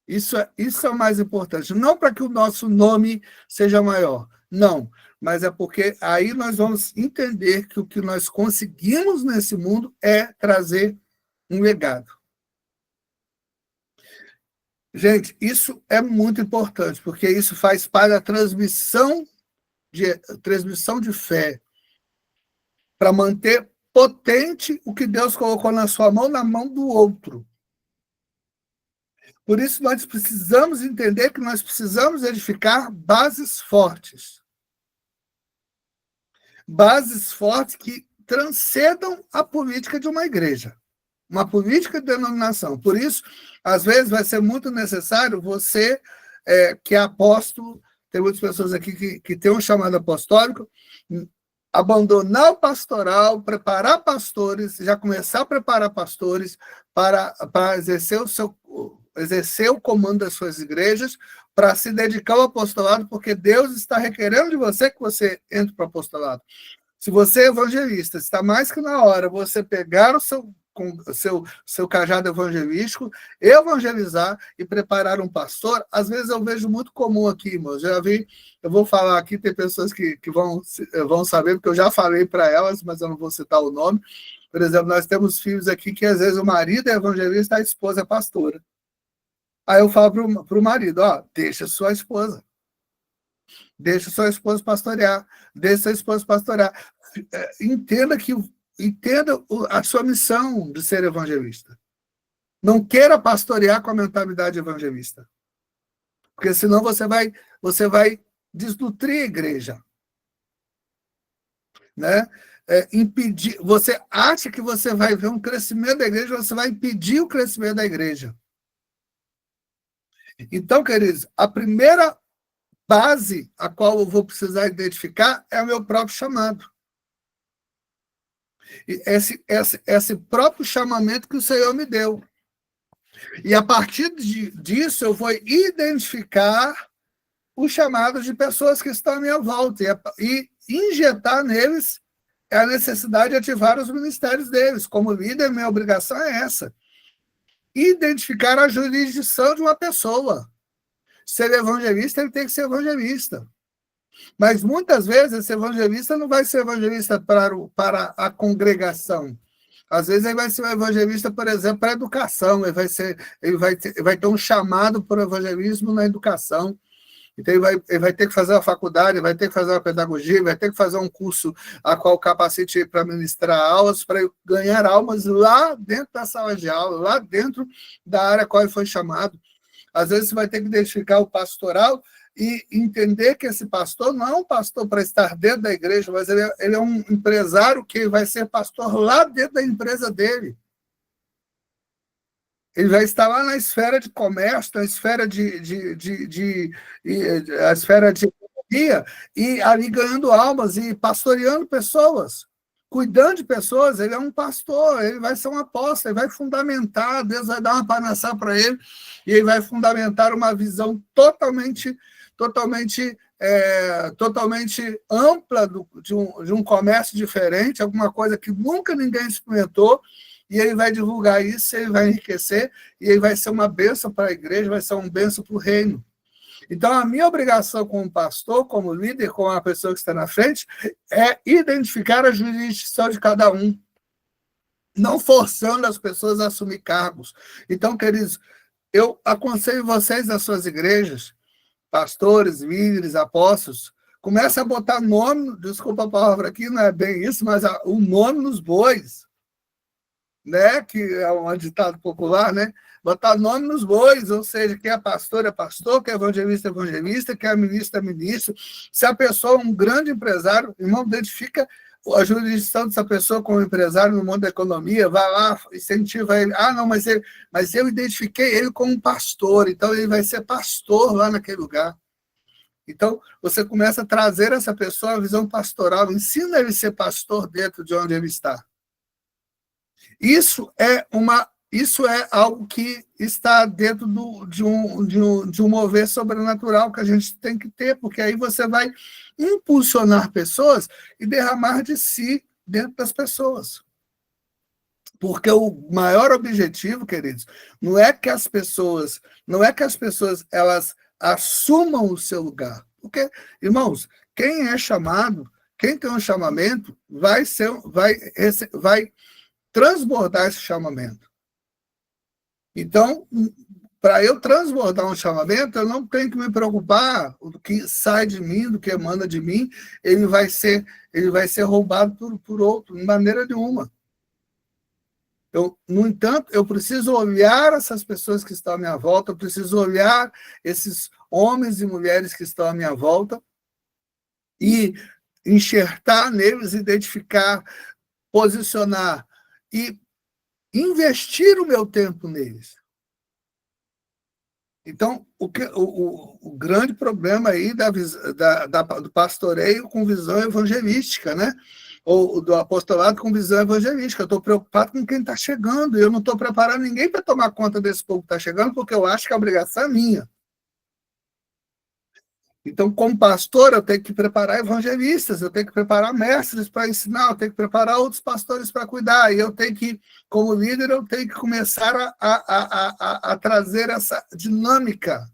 Isso é o mais importante. Não para que o nosso nome seja maior, não. Mas é porque aí nós vamos entender que o que nós conseguimos nesse mundo é trazer um legado. Gente, isso é muito importante, porque isso faz parte da transmissão de fé, para manter potente o que Deus colocou na sua mão, na mão do outro. Por isso, nós precisamos entender que nós precisamos edificar bases fortes. Bases fortes que transcendam a política de uma igreja, uma política de denominação. Por isso, às vezes, vai ser muito necessário você, que é apóstolo, tem muitas pessoas aqui que têm um chamado apostólico, abandonar o pastoral, preparar pastores, já começar a preparar pastores para exercer o comando das suas igrejas, para se dedicar ao apostolado, porque Deus está requerendo de você que você entre para o apostolado. Se você é evangelista, está mais que na hora você pegar o seu cajado evangelístico, evangelizar e preparar um pastor. Às vezes eu vejo muito comum aqui, irmãos. Eu vou falar aqui, tem pessoas que vão saber, porque eu já falei para elas, mas eu não vou citar o nome. Por exemplo, nós temos filhos aqui que às vezes o marido é evangelista, a esposa é pastora. Aí eu falo para o marido, deixa sua esposa. Deixa sua esposa pastorear. Deixa sua esposa pastorear. Entenda a sua missão de ser evangelista. Não queira pastorear com a mentalidade evangelista. Porque senão você vai desnutrir a igreja. Né? Impedir. Você acha que você vai ver um crescimento da igreja, você vai impedir o crescimento da igreja. Então, queridos, a primeira base a qual eu vou precisar identificar é o meu próprio chamado. Esse próprio chamamento que o Senhor me deu. E a partir disso, eu vou identificar os chamados de pessoas que estão à minha volta e injetar neles a necessidade de ativar os ministérios deles. Como líder, minha obrigação é essa. Identificar a jurisdição de uma pessoa. Ser evangelista, ele tem que ser evangelista. Mas muitas vezes esse evangelista não vai ser evangelista para a congregação. Às vezes ele vai ser um evangelista, por exemplo, para a educação. Ele vai ter um chamado para o evangelismo na educação. Então ele vai ter que fazer uma faculdade, vai ter que fazer uma pedagogia, vai ter que fazer um curso a qual capacite para ministrar aulas, para ganhar almas lá dentro da sala de aula, lá dentro da área a qual ele foi chamado. Às vezes você vai ter que identificar o pastoral e entender que esse pastor não é um pastor para estar dentro da igreja, mas ele é um empresário que vai ser pastor lá dentro da empresa dele. Ele vai estar lá na esfera de comércio, na esfera a esfera de economia, e ali ganhando almas e pastoreando pessoas, cuidando de pessoas. Ele é um pastor, ele vai ser um apóstolo, ele vai fundamentar, Deus vai dar uma panação para ele, e ele vai fundamentar uma visão totalmente ampla de um comércio diferente, alguma coisa que nunca ninguém experimentou, e ele vai divulgar isso, ele vai enriquecer, e ele vai ser uma bênção para a igreja, vai ser uma bênção para o reino. Então, a minha obrigação como pastor, como líder, como a pessoa que está na frente, é identificar a jurisdição de cada um, não forçando as pessoas a assumir cargos. Então, queridos, Eu aconselho vocês das suas igrejas, pastores, líderes, apóstolos, começa a botar nome, desculpa a palavra aqui, não é bem isso, mas o nome nos bois, né? Que é um ditado popular, né? Botar nome nos bois, ou seja, quem é pastor, quem é evangelista, quem é ministro é ministro. Se a pessoa é um grande empresário, irmão, identifica a jurisdição dessa pessoa como empresário no mundo da economia, vai lá, incentiva ele. Ah, não, mas eu identifiquei ele como pastor, então ele vai ser pastor lá naquele lugar. Então, você começa a trazer essa pessoa a visão pastoral, ensina ele a ser pastor dentro de onde ele está. Isso é algo que está dentro de um mover sobrenatural que a gente tem que ter, porque aí você vai impulsionar pessoas e derramar de si dentro das pessoas. Porque o maior objetivo, queridos, não é que as pessoas elas assumam o seu lugar. Porque, irmãos, quem é chamado, quem tem um chamamento, vai transbordar esse chamamento. Então, para eu transbordar um chamamento, eu não tenho que me preocupar do que sai de mim, do que emana de mim, ele vai ser roubado por outro, de maneira nenhuma. No entanto, eu preciso olhar essas pessoas que estão à minha volta, eu preciso olhar esses homens e mulheres que estão à minha volta e enxertar neles, identificar, posicionar e investir o meu tempo neles. Então, o grande problema aí do pastoreio com visão evangelística, né? Ou do apostolado com visão evangelística. Eu estou preocupado com quem está chegando, e eu não estou preparando ninguém para tomar conta desse povo que está chegando, porque eu acho que a obrigação é minha. Então, como pastor, eu tenho que preparar evangelistas, eu tenho que preparar mestres para ensinar, eu tenho que preparar outros pastores para cuidar, e eu tenho que, como líder, eu tenho que começar a trazer essa dinâmica.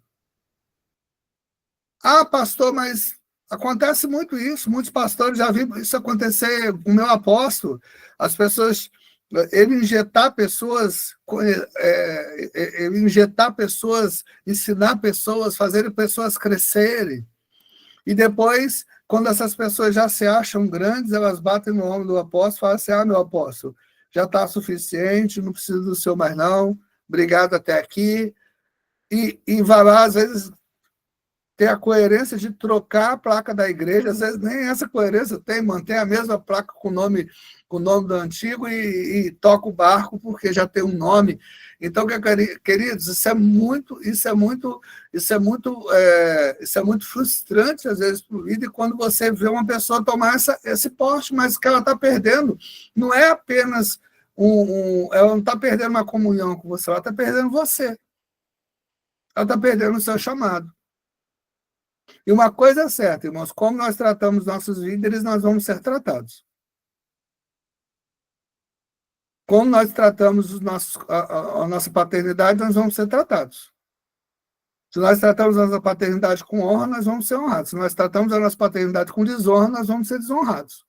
Ah, pastor, mas acontece muito isso, muitos pastores já viram isso acontecer com o meu apóstolo, as pessoas, ele injetar pessoas, ensinar pessoas, fazer pessoas crescerem, e depois, quando essas pessoas já se acham grandes, elas batem no ombro do apóstolo e falam assim, meu apóstolo, já está suficiente, não preciso do senhor mais não, obrigado até aqui, e vai lá, às vezes, ter a coerência de trocar a placa da igreja, às vezes nem essa coerência tem, mantém a mesma placa com o nome do antigo e toca o barco porque já tem um nome. Então, queridos, isso é muito frustrante às vezes para o líder quando você vê uma pessoa tomar esse porte, mas o que ela está perdendo não é apenas ela não está perdendo uma comunhão com você, ela está perdendo você. Ela está perdendo o seu chamado. E uma coisa é certa, irmãos, como nós tratamos nossos líderes, nós vamos ser tratados. Como nós tratamos a nossa paternidade, nós vamos ser tratados. Se nós tratamos a nossa paternidade com honra, nós vamos ser honrados. Se nós tratamos a nossa paternidade com desonra, nós vamos ser desonrados.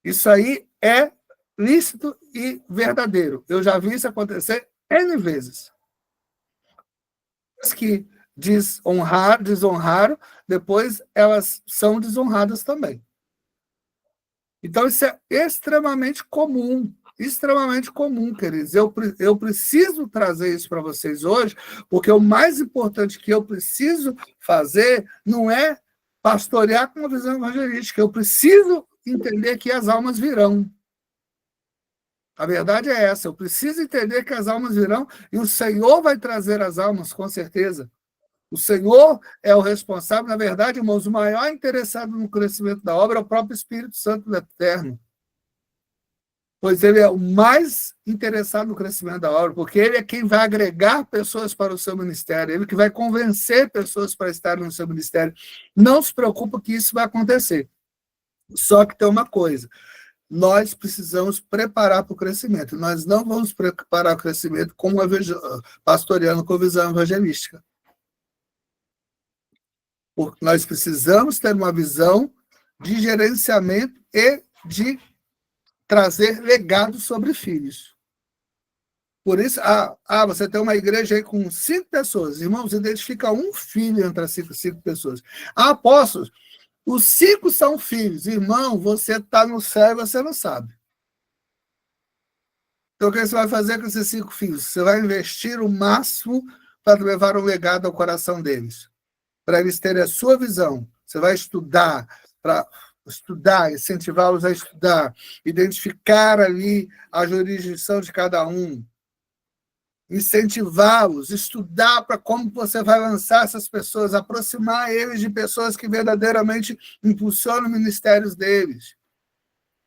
Isso aí é lícito e verdadeiro. Eu já vi isso acontecer N vezes. As que desonraram, depois elas são desonradas também. Então, isso é extremamente comum, queridos. Eu preciso trazer isso para vocês hoje, porque o mais importante que eu preciso fazer não é pastorear com uma visão evangelística, eu preciso entender que as almas virão. A verdade é essa, eu preciso entender que as almas virão e o Senhor vai trazer as almas, com certeza. O Senhor é o responsável, na verdade, irmãos, o maior interessado no crescimento da obra é o próprio Espírito Santo do Eterno. Pois ele é o mais interessado no crescimento da obra, porque ele é quem vai agregar pessoas para o seu ministério, ele que vai convencer pessoas para estarem no seu ministério. Não se preocupe que isso vai acontecer. Só que tem uma coisa, nós precisamos preparar para o crescimento. Nós não vamos preparar o crescimento como pastoreando com visão evangelística. Porque nós precisamos ter uma visão de gerenciamento e de trazer legado sobre filhos. Por isso, você tem uma igreja aí com 5 pessoas. Irmãos, identifica um filho entre as 5 pessoas. Apóstolos, os 5 são filhos. Irmão, você está no céu e você não sabe. Então, o que você vai fazer com esses 5 filhos? Você vai investir o máximo para levar um legado ao coração deles, para eles terem a sua visão. Você vai estudar, para estudar, incentivá-los a estudar, identificar ali a jurisdição de cada um, incentivá-los, estudar para como você vai lançar essas pessoas, aproximar eles de pessoas que verdadeiramente impulsionam ministérios deles.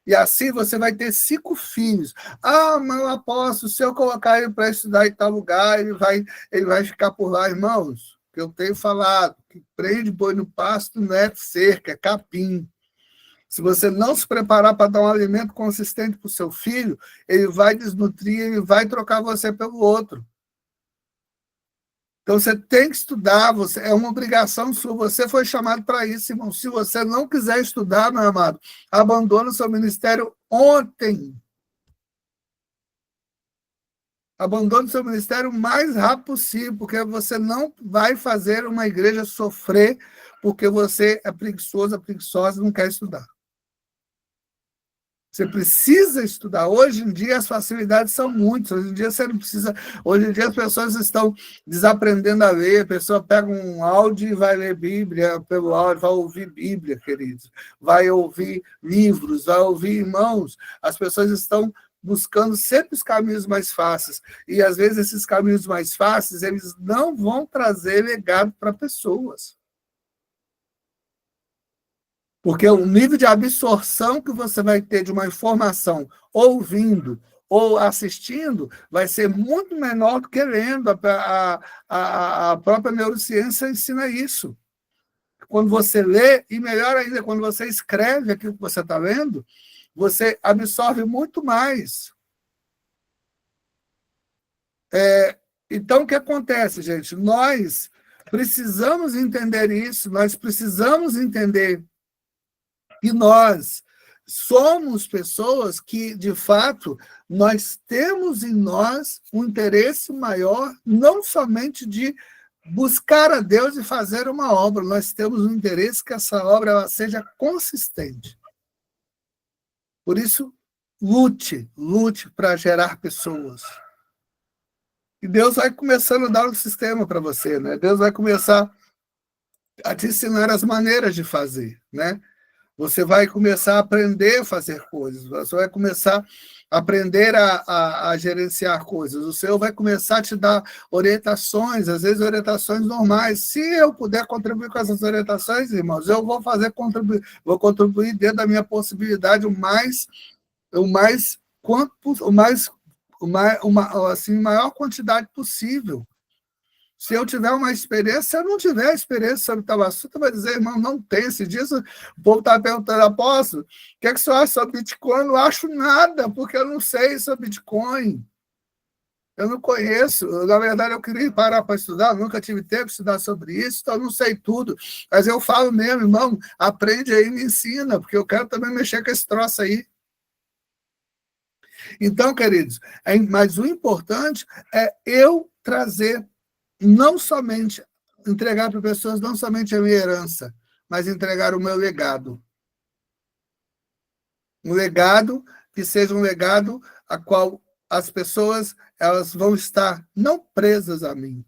E assim você vai ter 5 filhos. Meu apóstolo, se eu colocar ele para estudar em tal lugar, ele vai ficar por lá. Irmãos, que eu tenho falado, que prende boi no pasto não é cerca, é capim. Se você não se preparar para dar um alimento consistente para o seu filho, ele vai desnutrir, ele vai trocar você pelo outro. Então, você tem que estudar, é uma obrigação sua, você foi chamado para isso, irmão. Se você não quiser estudar, meu amado, abandone o seu ministério ontem. Abandone o seu ministério o mais rápido possível, porque você não vai fazer uma igreja sofrer porque você é preguiçoso, é preguiçosa e não quer estudar. Você precisa estudar. Hoje em dia as facilidades são muitas. Hoje em dia você não precisa. Hoje em dia as pessoas estão desaprendendo a ler. A pessoa pega um áudio e vai ler Bíblia pelo áudio, vai ouvir Bíblia, queridos. Vai ouvir livros, vai ouvir irmãos. As pessoas estão buscando sempre os caminhos mais fáceis. E às vezes esses caminhos mais fáceis, eles não vão trazer legado para pessoas. Porque o nível de absorção que você vai ter de uma informação ouvindo ou assistindo vai ser muito menor do que lendo. A própria neurociência ensina isso. Quando você lê, e melhor ainda, quando você escreve aquilo que você está lendo, você absorve muito mais. Então, o que acontece, gente? Nós precisamos entender isso, nós precisamos entender e nós somos pessoas que, de fato, nós temos em nós um interesse maior, não somente de buscar a Deus e fazer uma obra, nós temos um interesse que essa obra ela seja consistente. Por isso, lute para gerar pessoas. E Deus vai começando a dar um sistema para você, né? Deus vai começar a te ensinar as maneiras de fazer, né? Você vai começar a aprender a fazer coisas, você vai começar a aprender a gerenciar coisas, o Senhor vai começar a te dar orientações, às vezes orientações normais. Se eu puder contribuir com essas orientações, irmãos, eu vou vou contribuir dentro da minha possibilidade maior quantidade possível. Se eu tiver uma experiência, se eu não tiver experiência sobre tal assunto, vai dizer, irmão, não tem. Esse dia o povo está perguntando, apóstolo, o que é que você acha sobre Bitcoin? Eu não acho nada, porque eu não sei sobre Bitcoin. Eu não conheço. Na verdade, eu queria parar para estudar, nunca tive tempo de estudar sobre isso, então eu não sei tudo. Mas eu falo mesmo, irmão, aprende aí e me ensina, porque eu quero também mexer com esse troço aí. Então, queridos, mas o importante é eu trazer não somente entregar para pessoas não somente a minha herança, mas entregar o meu legado. Um legado que seja um legado a qual as pessoas elas vão estar não presas a mim,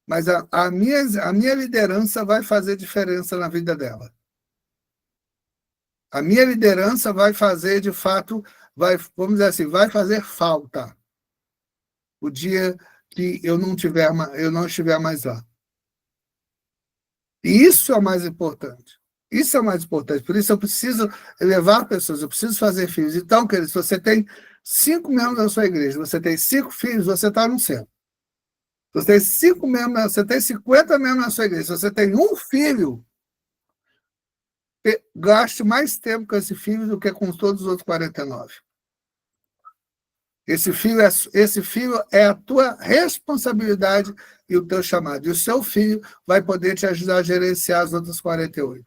mas a minha liderança vai fazer diferença na vida dela. A minha liderança vai fazer, de fato, vamos dizer assim, vai fazer falta o dia que eu não estiver mais lá. E isso é o mais importante. Isso é o mais importante. Por isso eu preciso levar pessoas, eu preciso fazer filhos. Então, queridos, se você tem 5 membros na sua igreja, você tem 5 filhos, você está no céu. Se você tem 5 membros, você tem 50 membros na sua igreja, se você tem um filho, gaste mais tempo com esse filho do que com todos os outros 49. Esse filho é a tua responsabilidade e o teu chamado. E o seu filho vai poder te ajudar a gerenciar as outras 48.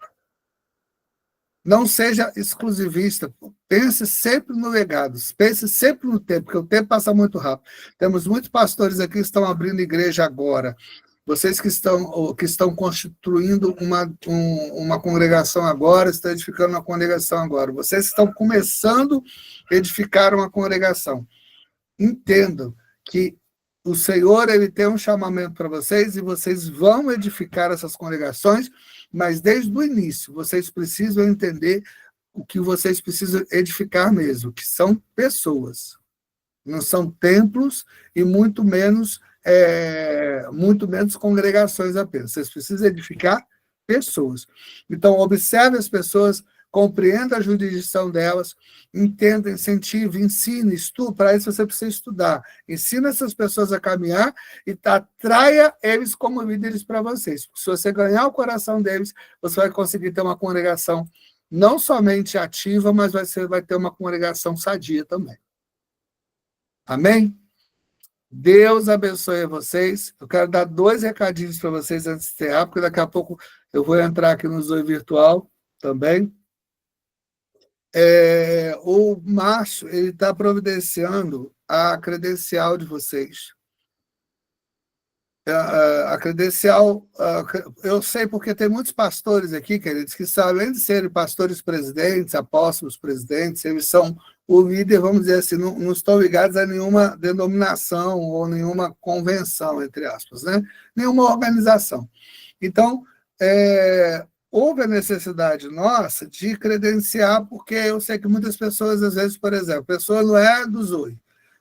Não seja exclusivista. Pense sempre no legado. Pense sempre no tempo, porque o tempo passa muito rápido. Temos muitos pastores aqui que estão abrindo igreja agora. Vocês que estão constituindo uma congregação agora, estão edificando uma congregação agora. Vocês que estão começando a edificar uma congregação. Entendam que o Senhor ele tem um chamamento para vocês e vocês vão edificar essas congregações, mas desde o início vocês precisam entender o que vocês precisam edificar mesmo, que são pessoas. Não são templos e muito menos congregações apenas. Vocês precisam edificar pessoas. Então, observe as pessoas, compreenda a jurisdição delas, entenda, incentive, ensine, estude. Para isso você precisa estudar. Ensina essas pessoas a caminhar e atraia eles como líderes para vocês. Se você ganhar o coração deles, você vai conseguir ter uma congregação não somente ativa, mas você vai ter uma congregação sadia também. Amém? Deus abençoe vocês. Eu quero dar 2 recadinhos para vocês antes de encerrar, porque daqui a pouco eu vou entrar aqui no Zoe Virtual também. O Márcio está providenciando a credencial de vocês. A credencial, eu sei porque tem muitos pastores aqui, queridos, que além de serem pastores presidentes, apóstolos presidentes, eles são o líder, vamos dizer assim, não estão ligados a nenhuma denominação ou nenhuma convenção, entre aspas, né? Nenhuma organização. Então, houve a necessidade nossa de credenciar, porque eu sei que muitas pessoas, às vezes, por exemplo, a pessoa não é do Zoe,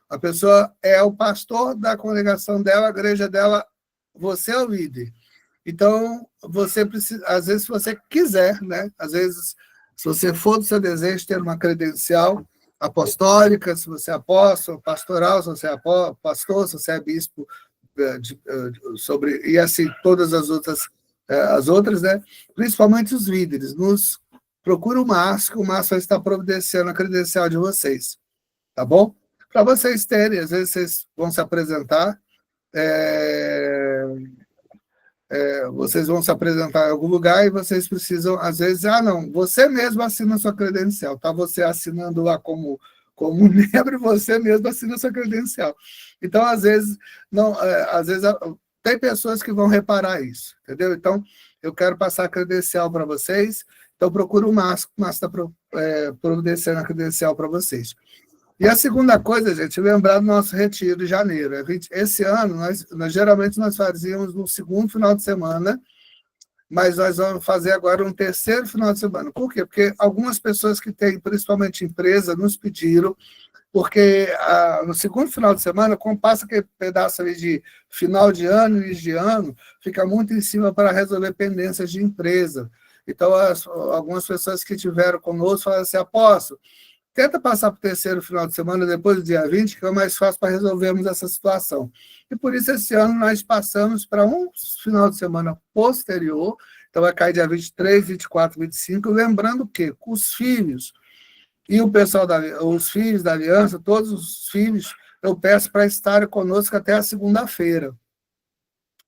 a pessoa é o pastor da congregação dela, a igreja dela, você é o líder. Então, você precisa, às vezes, se você quiser, né? Às vezes, se você for do seu desejo ter uma credencial apostólica, se você é apóstolo, pastoral, se você é pastor, se você é bispo, e assim, todas as outras, né? Principalmente os líderes, procura o Márcio vai estar providenciando a credencial de vocês, tá bom? Para vocês terem, às vezes vocês vão se apresentar, vocês vão se apresentar em algum lugar e vocês precisam, às vezes, não, você mesmo assina a sua credencial, tá? Você assinando lá como membro, você mesmo assina a sua credencial. Então, às vezes, tem pessoas que vão reparar isso, entendeu? Então, eu quero passar a credencial para vocês, então procura o Márcio está providenciando a credencial para vocês. E a segunda coisa, gente, lembrar do nosso retiro de janeiro. Esse ano, geralmente nós fazíamos no segundo final de semana, mas nós vamos fazer agora um terceiro final de semana. Por quê? Porque algumas pessoas que têm, principalmente empresa, nos pediram, porque no segundo final de semana, como passa aquele pedaço ali de final de ano, início de ano, fica muito em cima para resolver pendências de empresa. Então, algumas pessoas que tiveram conosco falaram assim, apóstolo, tenta passar para o terceiro final de semana, depois do dia 20, que é mais fácil para resolvermos essa situação. E por isso, esse ano, nós passamos para um final de semana posterior, então vai cair dia 23, 24, 25, lembrando que os filhos e o pessoal os filhos da aliança, todos os filhos, eu peço para estarem conosco até a segunda-feira.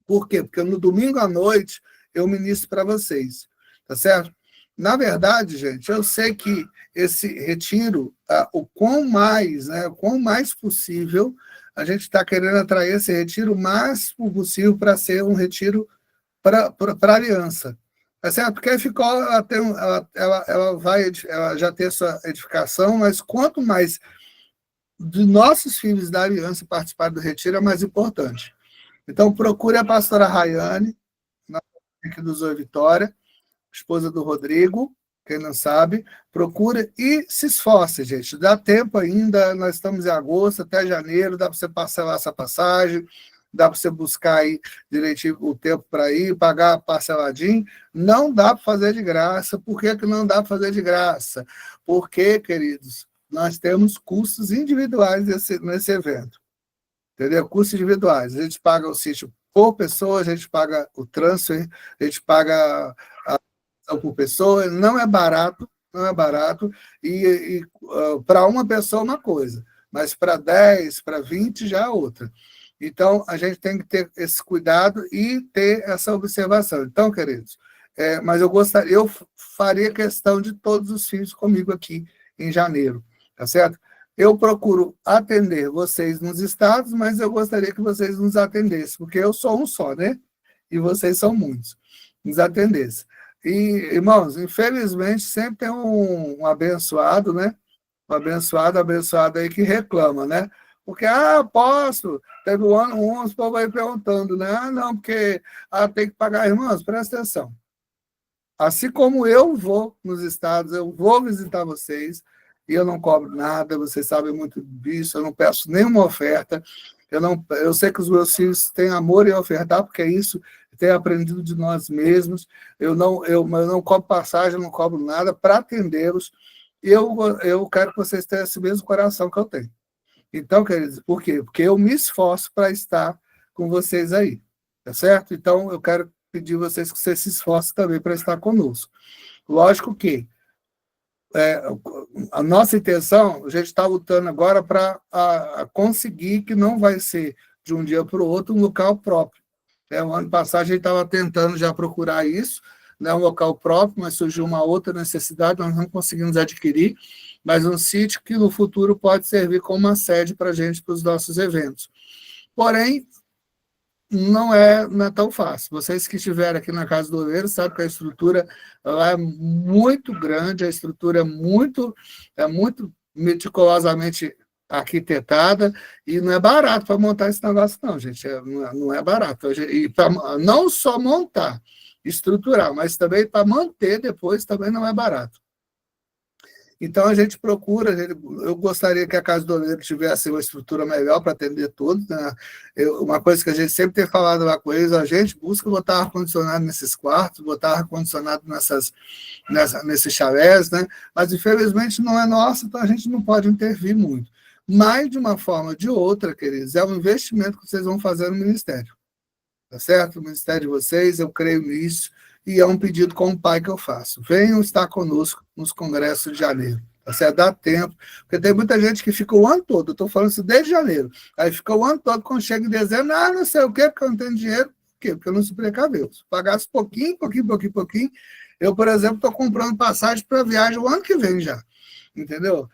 Por quê? Porque no domingo à noite eu ministro para vocês, tá certo? Na verdade, gente, eu sei que esse retiro, o quão mais possível, a gente está querendo atrair esse retiro o mais possível para ser um retiro para a aliança. Tá certo? Porque ela já tem sua edificação, mas quanto mais de nossos filhos da aliança participar do retiro, é mais importante. Então, procure a pastora Rayane, aqui do Zoe Vitória, esposa do Rodrigo, quem não sabe, procura e se esforce, gente. Dá tempo ainda, nós estamos em agosto, até janeiro, dá para você parcelar essa passagem, dá para você buscar aí direitinho o tempo para ir, pagar parceladinho. Não dá para fazer de graça. Por que não dá para fazer de graça? Porque, queridos, nós temos custos individuais nesse evento. Entendeu? Custos individuais. A gente paga o sítio por pessoa, a gente paga o transfer, a gente paga por pessoa, não é barato, e para uma pessoa uma coisa, mas para 10, para 20 já é outra. Então, a gente tem que ter esse cuidado e ter essa observação. Então, queridos, Mas eu faria questão de todos os filhos comigo aqui em janeiro, tá certo? Eu procuro atender vocês nos estados, mas eu gostaria que vocês nos atendessem, porque eu sou um só, né? E vocês são muitos, nos atendessem. E, irmãos, infelizmente, sempre tem um abençoado, né? Um abençoado aí que reclama, né? Porque, posso, teve uns povos aí perguntando, né? Não, porque tem que pagar, irmãos, presta atenção. Assim como eu vou nos estados, eu vou visitar vocês, e eu não cobro nada, vocês sabem muito disso, eu não peço nenhuma oferta, eu sei que os meus filhos têm amor em ofertar, porque é isso, tem aprendido de nós mesmos, eu não cobro passagem, eu não cobro nada para atendê-los, e eu quero que vocês tenham esse mesmo coração que eu tenho. Então, queridos, por quê? Porque eu me esforço para estar com vocês aí, tá certo? Então, eu quero pedir vocês que vocês se esforcem também para estar conosco. Lógico que a nossa intenção, a gente está lutando agora para conseguir que não vai ser de um dia para o outro um local próprio. O ano passado a gente estava tentando já procurar isso, né, um local próprio, mas surgiu uma outra necessidade, nós não conseguimos adquirir, mas um sítio que no futuro pode servir como uma sede para a gente, para os nossos eventos. Porém, não é tão fácil. Vocês que estiveram aqui na Casa do Oleiro sabem que a estrutura lá é muito grande, a estrutura é muito meticulosamente arquitetada, e não é barato para montar esse negócio, não, gente. Não é barato. E não só montar, estruturar, mas também para manter depois também não é barato. Então, a gente procura, eu gostaria que a Casa do Oleiro tivesse uma estrutura melhor para atender todos, né? Uma coisa que a gente sempre tem falado lá com eles, a gente busca botar ar-condicionado nesses quartos, botar ar-condicionado nesses chalés, né? Mas, infelizmente, não é nosso, então a gente não pode intervir muito. Mas, de uma forma ou de outra, queridos, é um investimento que vocês vão fazer no Ministério, tá certo? O Ministério de vocês, eu creio nisso, e é um pedido como pai que eu faço. Venham estar conosco nos congressos de janeiro. Tá certo? Dá tempo, porque tem muita gente que fica o ano todo, eu estou falando isso desde janeiro, aí fica o ano todo, quando chega em dezembro, não sei o quê, porque eu não tenho dinheiro, por quê? Porque eu não se precaveu. Se pagasse pouquinho, eu, por exemplo, estou comprando passagem para viagem o ano que vem já, entendeu?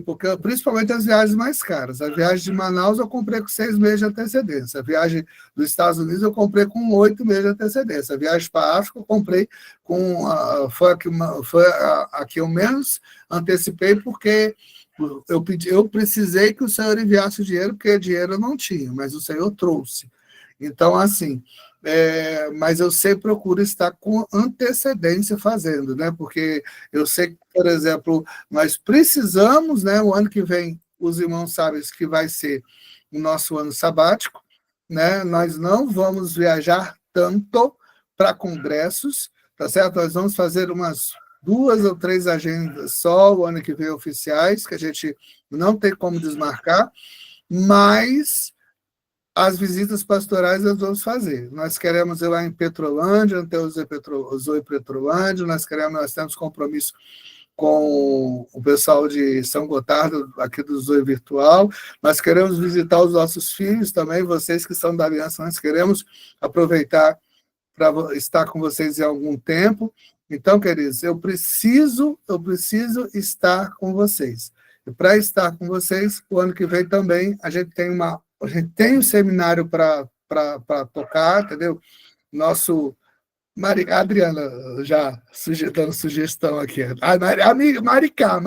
Porque principalmente as viagens mais caras. A viagem de Manaus eu comprei com 6 meses de antecedência. A viagem dos Estados Unidos eu comprei com 8 meses de antecedência. A viagem para a África eu comprei com... Foi a que eu menos antecipei, porque eu precisei que o Senhor enviasse o dinheiro, porque dinheiro eu não tinha, mas o Senhor trouxe. Então, assim... mas eu sempre procuro estar com antecedência fazendo, né? Porque eu sei que, por exemplo, nós precisamos, né? O ano que vem, os irmãos sabem que vai ser o nosso ano sabático, né? Nós não vamos viajar tanto para congressos, tá certo? Nós vamos fazer umas 2 ou 3 agendas só o ano que vem oficiais, que a gente não tem como desmarcar, mas as visitas pastorais nós vamos fazer. Nós queremos ir lá em Petrolândia, até o Zoe Petrolândia, nós temos compromisso com o pessoal de São Gotardo, aqui do Zoe Virtual, nós queremos visitar os nossos filhos também, vocês que são da Aliança, nós queremos aproveitar para estar com vocês em algum tempo. Então, queridos, eu preciso estar com vocês. E para estar com vocês, o ano que vem também, a gente tem um seminário para tocar, entendeu? Nosso... Adriana, já dando sugestão aqui. Maricá.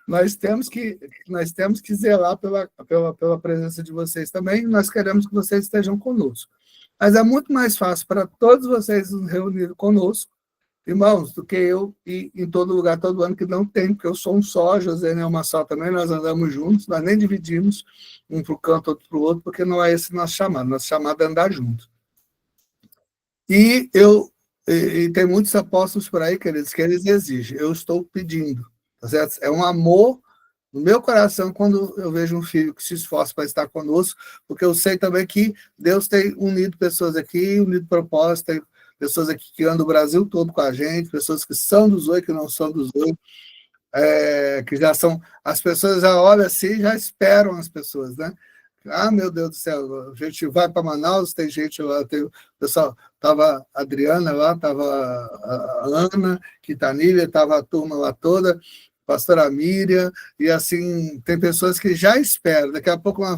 Nós temos que zelar pela presença de vocês também, e nós queremos que vocês estejam conosco. Mas é muito mais fácil para todos vocês nos reunirem conosco, irmãos, do que eu ir em todo lugar, todo ano, que não tem, porque eu sou um só, a José é uma só também, nós andamos juntos, nós nem dividimos um para o canto, outro para o outro, porque não é esse nosso chamado é andar junto. E tem muitos apóstolos por aí, queridos, que eles exigem, eu estou pedindo, tá certo? É um amor no meu coração quando eu vejo um filho que se esforça para estar conosco, porque eu sei também que Deus tem unido pessoas aqui, unido propósito, tem pessoas aqui que andam o Brasil todo com a gente, pessoas que são dos Zoe, que não são dos Zoe, que já são... As pessoas já olham assim, já esperam as pessoas, né? Ah, meu Deus do céu, a gente vai para Manaus, tem gente lá, tem o pessoal, estava a Adriana lá, estava a Ana, Quintanilha, estava a turma lá toda, pastora Miriam, e assim, tem pessoas que já esperam, daqui a pouco nós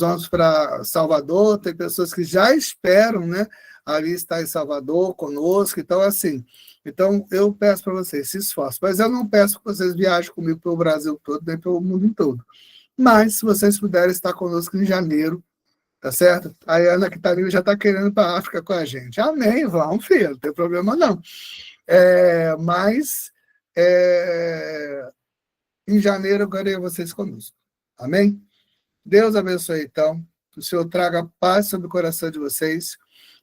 vamos para Salvador, tem pessoas que já esperam, né? Ali está em Salvador conosco, então assim. Então, eu peço para vocês, se esforcem, mas eu não peço que vocês viajem comigo pelo Brasil todo, nem pelo mundo todo. Mas, se vocês puderem estar conosco em janeiro, tá certo? A Ana Catarina já está querendo ir para a África com a gente. Amém, vamos, filho, não tem problema não. Mas, em janeiro, eu quero vocês conosco. Amém? Deus abençoe, então. Que o Senhor traga paz sobre o coração de vocês.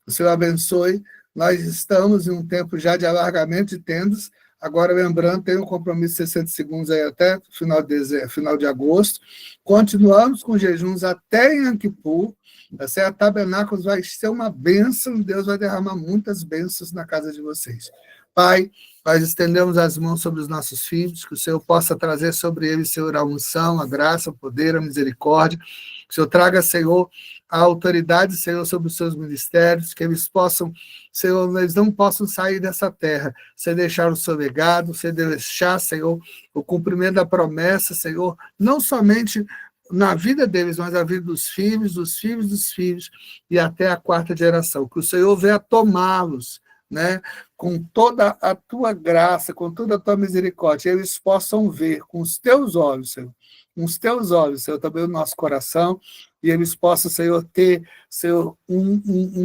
O Senhor abençoe. Nós estamos em um tempo já de alargamento de tendas. Agora, lembrando, tem um compromisso de 60 segundos aí até final de agosto. Continuamos com jejuns até em Yom Kippur. Tá certo? Tabernáculos vai ser uma bênção. Deus vai derramar muitas bênçãos na casa de vocês. Pai, nós estendemos as mãos sobre os nossos filhos, que o Senhor possa trazer sobre eles, Senhor, a unção, a graça, o poder, a misericórdia. Que o Senhor traga, Senhor, a autoridade, Senhor, sobre os seus ministérios, que eles possam, Senhor, eles não possam sair dessa terra sem deixar o seu legado, sem deixar, Senhor, o cumprimento da promessa, Senhor, não somente na vida deles, mas na vida dos filhos, dos filhos dos filhos, e até a 4ª geração. Que o Senhor venha tomá-los, né, com toda a tua graça, com toda a tua misericórdia, eles possam ver com os teus olhos, Senhor, com os teus olhos, Senhor, também o nosso coração, e eles possam, Senhor, ter, Senhor, um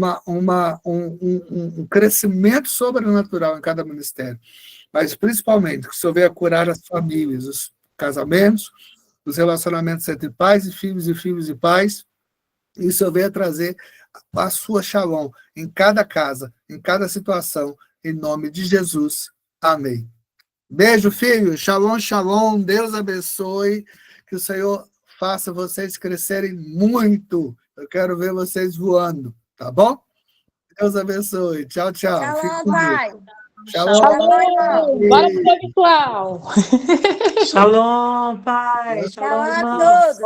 crescimento sobrenatural em cada ministério, mas principalmente que o Senhor venha curar as famílias, os casamentos, os relacionamentos entre pais e filhos e pais, e o Senhor venha trazer a sua shalom em cada casa, em cada situação, em nome de Jesus. Amém. Beijo, filho. Shalom, shalom. Deus abençoe. Que o Senhor faça vocês crescerem muito. Eu quero ver vocês voando, tá bom? Deus abençoe. Tchau, tchau. Shalom, pai. Shalom. Shalom. Bora pro virtual. Shalom, pai. Shalom a todos.